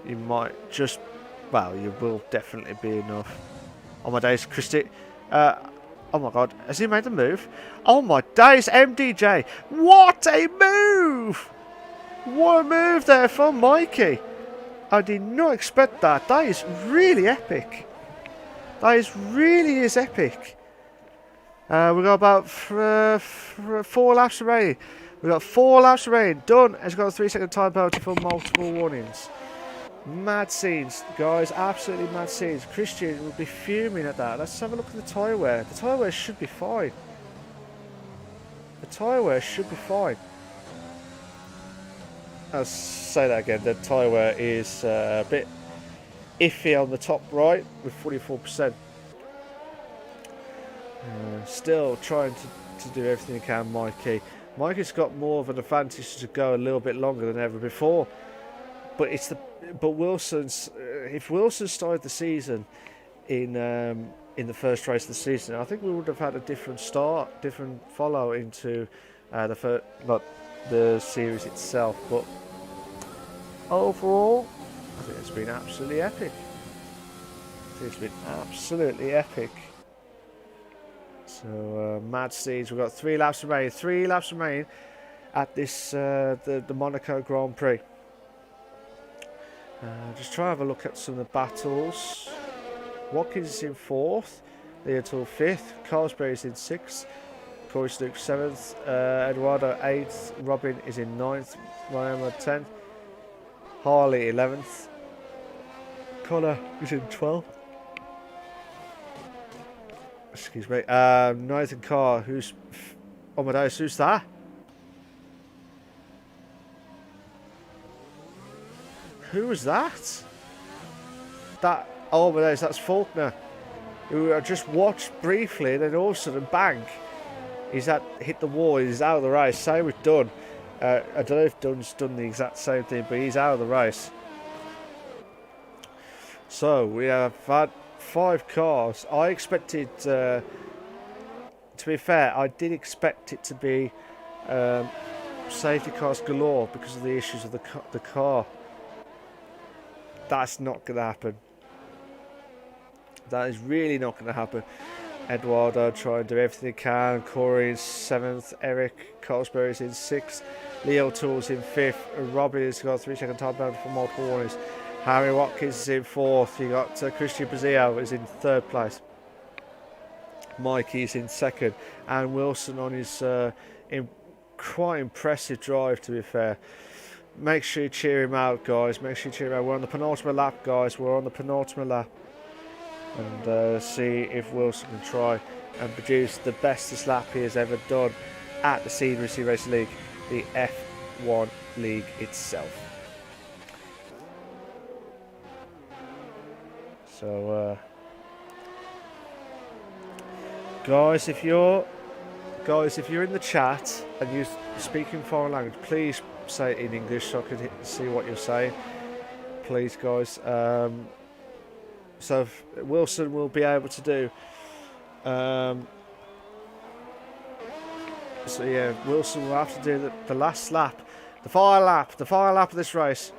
you might just, well, you will definitely be enough. Oh my days, Christy. Oh my god, has he made the move? Oh my days, MDJ. What a move! What a move there from Mikey. I did not expect that. That is really epic. That really is epic. We've got about 4 laps remaining. We've got 4 laps remaining. Done has got a 3 second time penalty for multiple warnings. Mad scenes, guys. Absolutely mad scenes. Christian will be fuming at that. Let's have a look at the tyre wear. The tyre wear should be fine. The tyre wear should be fine. I'll say that again. The tyre wear is a bit iffy on the top right with 44%. Still trying to do everything he can, Mikey. Mikey's got more of an advantage to go a little bit longer than ever before. But Wilson's if Wilson started the season in the first race of the season, I think we would have had a different start, different follow into the series itself. But overall, I think it's been absolutely epic. It's been absolutely epic. So mad scenes. We've got 3 laps remaining. 3 laps remaining at this the Monaco Grand Prix. Just try to have a look at some of the battles. Watkins is in 4th. Leotul 5th. Carlsberg is in 6th. Corey Snook 7th. Eduardo 8th. Robin is in 9th. Ryan 10th. Harley 11th. Connor is in 12th. Excuse me. Nathan Carr, who's... Oh my days, who's that? Who was that? Oh my days, that's Faulkner. who I just watched briefly, and then all of a sudden, bang, hit the wall. He's out of the race. Same with Dunn. I don't know if Dunn's done the exact same thing, but he's out of the race. So we have had 5 cars. I expected, to be fair, I did expect it to be safety cars galore because of the issues of the car. That's not going to happen. That is really not going to happen. Eduardo trying to do everything he can. Corey in 7th. Eric Colesbury's in 6th. Leo Tools in 5th. Robbie has got a 3-second time down for multiple warnings. Harry Watkins is in 4th. You got Christian Bazio is in 3rd place. Mikey's in 2nd. And Wilson on his quite impressive drive, to be fair. Make sure you cheer him out, guys. Make sure you cheer him out. We're on the penultimate lap, guys. We're on the penultimate lap. And see if Wilson can try and produce the bestest lap he has ever done at the CWC Racing League, the F1 League itself. So, guys, if you're in the chat and you're speaking foreign language, please say it in English so I can see what you're saying. Please, guys. So Wilson will be able to do. So yeah, Wilson will have to do the last lap, the final lap of this race.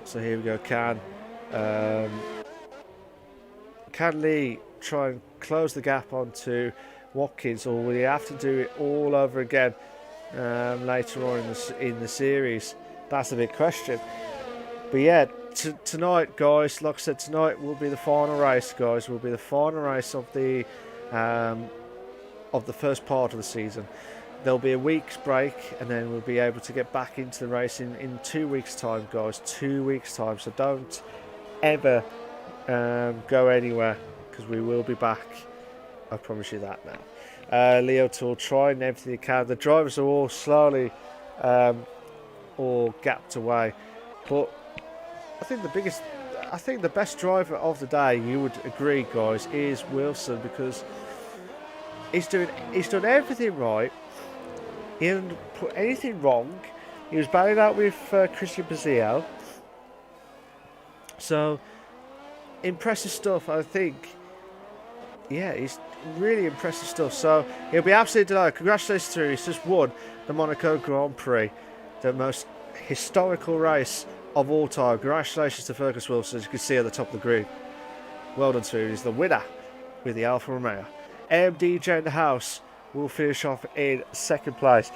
So here we go. Can Lee try and close the gap onto Watkins, or will he have to do it all over again later on in the series? That's a big question. But yeah, tonight, guys, like I said, tonight will be the final race, guys. Will be the final race of the first part of the season. There'll be a week's break, and then we'll be able to get back into the race in 2 weeks' time, guys. 2 weeks' time. So don't ever go anywhere, because we will be back. I promise you that now. Leo Tool trying everything he can. The drivers are all slowly all gapped away, but I think the best driver of the day, you would agree, guys, is Wilson, because he's done everything right. He didn't put anything wrong. He was battling out with Christian Bazio. So impressive stuff, I think. Yeah, he's really impressive stuff. So he'll be absolutely delighted. Congratulations to him. He's just won the Monaco Grand Prix, the most historical race of all time. Congratulations to Fergus Wilson, as you can see at the top of the group. Well done to him. He's the winner with the Alfa Romeo. MDJ in the house will finish off in 2nd place.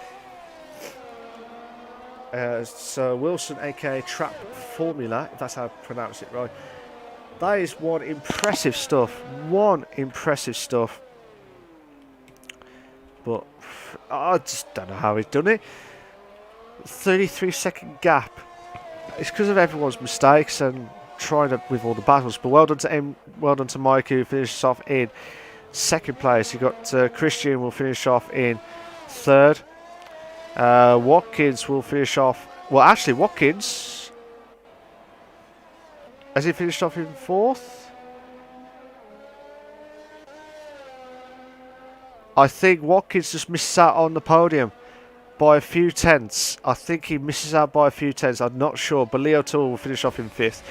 So Wilson, aka Trap Formula, if that's how I pronounce it right. That is one impressive stuff. But I just don't know how he's done it. 33-second gap. It's because of everyone's mistakes and trying to with all the battles. But well done to him. Well done to Mike, who finishes off in 2nd place. You got Christian will finish off in 3rd. Watkins will finish off. Well, actually, Watkins has he finished off in 4th? I think Watkins just misses out on the podium by a few tenths. I think he misses out by a few tenths. I'm not sure, but Leo Tool will finish off in 5th.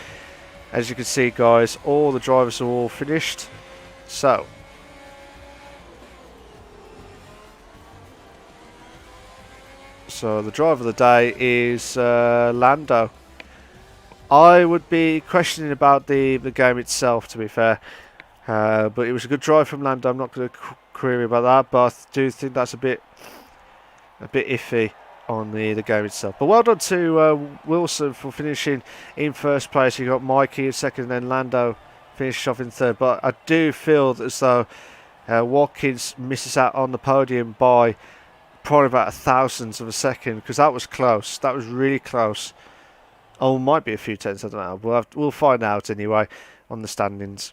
As you can see, guys, all the drivers are all finished. So the driver of the day is Lando. I would be questioning about the game itself, to be fair. But it was a good drive from Lando. I'm not going to query about that, but I do think that's a bit iffy on the game itself. But well done to Wilson for finishing in 1st place. You got Mikey in 2nd, and then Lando finished off in 3rd. But I do feel as though Watkins misses out on the podium by probably about 1,000th of a second, because that was close. That was really close. Oh, might be a few tenths, I don't know. We'll find out anyway on the standings.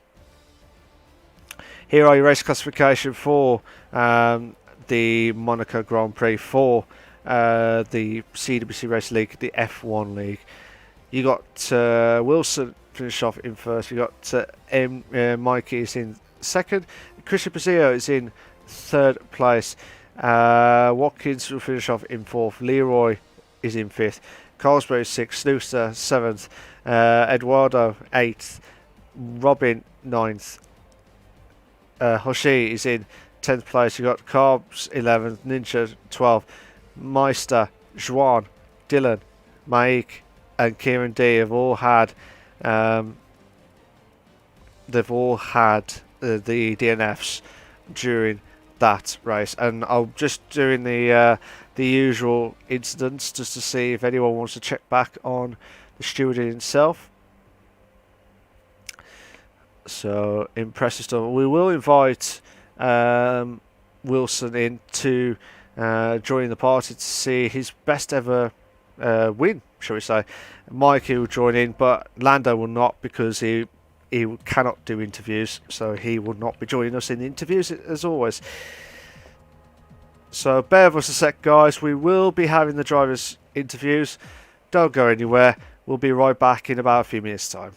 Here are your race classification for the Monaco Grand Prix, for the CWC Race League, the F1 League. You got Wilson finish off in first. We got Mikey is in second. Christian Pazio is in third place. Watkins will finish off in fourth. Leroy is in fifth. Carlsberg is sixth. Snooster seventh. Eduardo eighth. Robin ninth. Hoshi is in 10th place. You got Carbs 11th, Ninja 12th, Meister, Juan, Dylan, Maik, and Kieran D have all had the DNFs during that race, and I'm just doing the usual incidents just to see if anyone wants to check back on the stewarding itself. So impressive stuff. We will invite Wilson in to join the party to see his best ever win, shall we say. Mikey will join in, but Lando will not, because he cannot do interviews, so he will not be joining us in the interviews as always. So bear with us a sec, guys. We will be having the drivers' interviews. Don't go anywhere. We'll be right back in about a few minutes' time.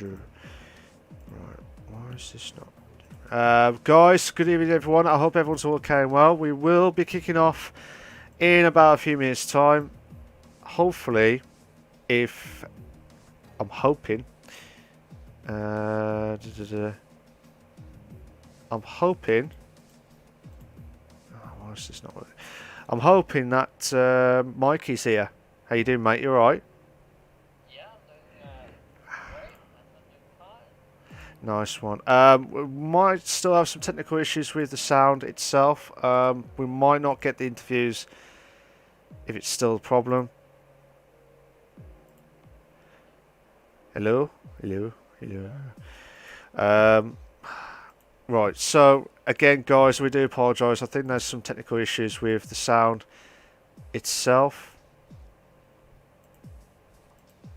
Right, why is this not? Guys, good evening everyone. I hope everyone's all okay and well. We will be kicking off in about a few minutes' time. Hopefully, if I'm hoping, I'm hoping. Oh, why is this not working? I'm hoping that Mikey's here. How you doing, mate? You alright? Yeah, I'm doing great. I'm doing fine. Nice one. We might still have some technical issues with the sound itself. We might not get the interviews if it's still a problem. Hello? Hello? Hello? Right, so again, guys, we do apologise. I think there's some technical issues with the sound itself.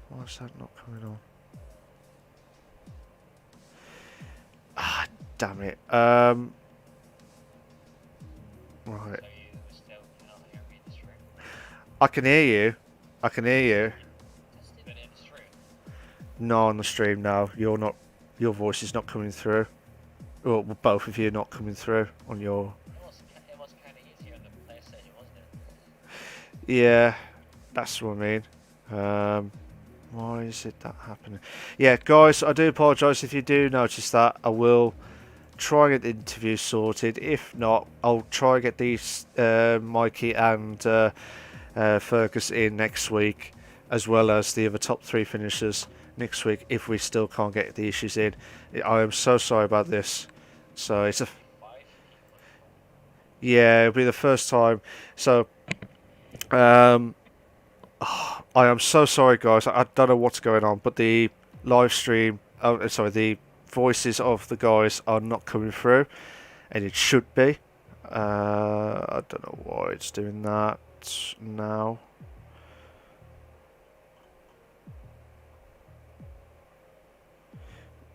Why is that not coming on? Ah, damn it. Right. So you still cannot hear me in the stream? I can hear you. I can hear you. Just even in the stream. No, on the stream now. You're not. Your voice is not coming through. Well, both of you not coming through on your. It was kind of easier on the PlayStation, wasn't it? Yeah, that's what I mean. Why is it that happening? Yeah, guys, I do apologise if you do notice that. I will try and get the interview sorted. If not, I'll try and get these Mikey and Fergus in next week, as well as the other top 3 finishers next week. If we still can't get the issues in, I am so sorry about this. So it's yeah, it'll be the first time. So I am so sorry, guys. I don't know what's going on, but the live stream, sorry, the voices of the guys are not coming through, and it should be. I don't know why it's doing that now.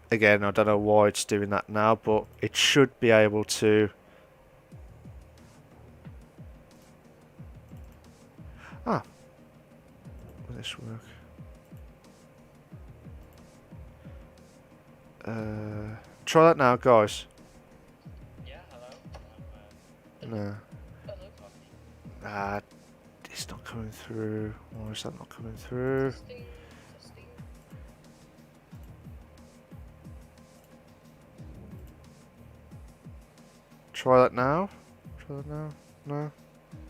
Again, I don't know why it's doing that now, but it should be able to. Ah, will this work? Try that now, guys. Yeah, hello. No. Hello, Coffee. It's not coming through. Why is that not coming through? Testing, testing. Try that now. Try that now. No.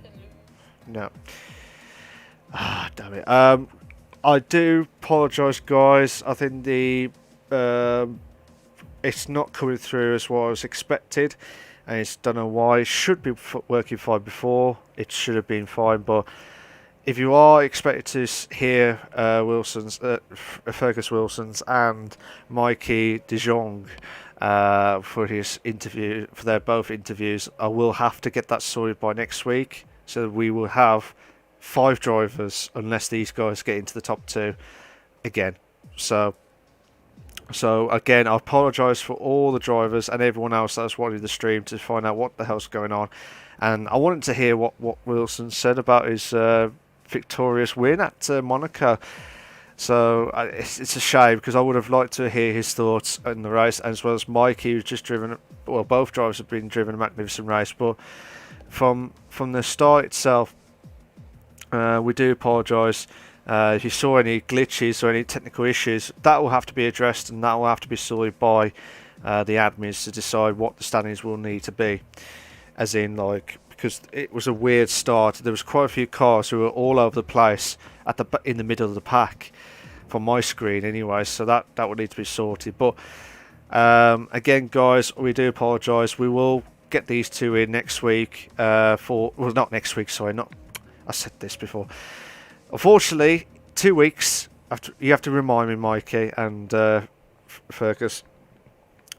Hello. No. Ah, damn it. I do apologise, guys. I think the it's not coming through as what I was expected, and it's don't know why. It should be working fine before. It should have been fine, but if you are expected to hear Fergus Wilson's and Mikey De Jong for his interview, for their both interviews, I will have to get that sorted by next week. So we will have 5 drivers unless these guys get into the top 2 again. So again, I apologise for all the drivers and everyone else that's watching the stream to find out what the hell's going on. And I wanted to hear what Wilson said about his victorious win at Monaco. So it's a shame because I would have liked to hear his thoughts in the race, as well as Mikey, who's just driven. Well, both drivers have been driven a magnificent race, but from the start itself, we do apologise. If you saw any glitches or any technical issues, that will have to be addressed, and that will have to be sorted by the admins to decide what the standings will need to be. As in, like, because it was a weird start. There was quite a few cars who were all over the place in the middle of the pack, from my screen anyway. So that would need to be sorted. But again, guys, we do apologise. We will get these 2 in next week. Not next week. Sorry, not. I said this before. Unfortunately, 2 weeks. You have to remind me, Mikey and Fergus,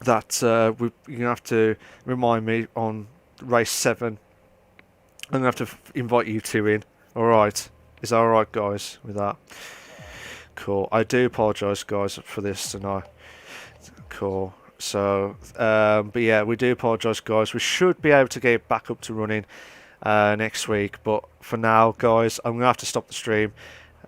that you're gonna have to remind me on race 7. I'm gonna have to invite you 2 in. All right, is that all right, guys? With that, cool. I do apologise, guys, for this tonight. Cool. So, but yeah, we do apologise, guys. We should be able to get it back up to running next week, but for now, guys, I'm gonna have to stop the stream.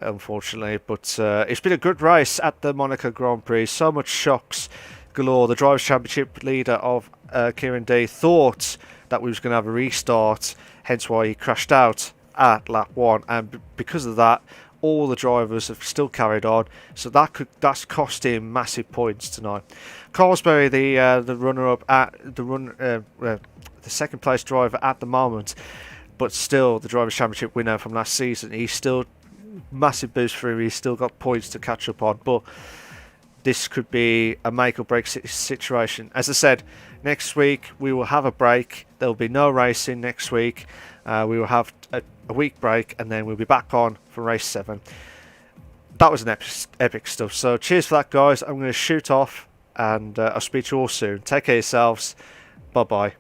unfortunately. But it's been a good race at the Monaco Grand Prix. So much shocks galore. The Drivers' Championship leader of Kieran D thought that we was going to have a restart, hence why he crashed out at lap 1, and because of that, all the drivers have still carried on, so that's cost him massive points tonight. Carlsberry, the runner-up at the second place driver at the moment, but still the Drivers' Championship winner from last season. He's still massive boost for him. He's still got points to catch up on, but this could be a make or break situation. As I said, next week we will have a break. There will be no racing next week. We will have a week break, and then we'll be back on for race 7. That was an epic stuff. So cheers for that, guys. I'm going to shoot off, and I'll speak to you all soon. Take care of yourselves. Bye bye.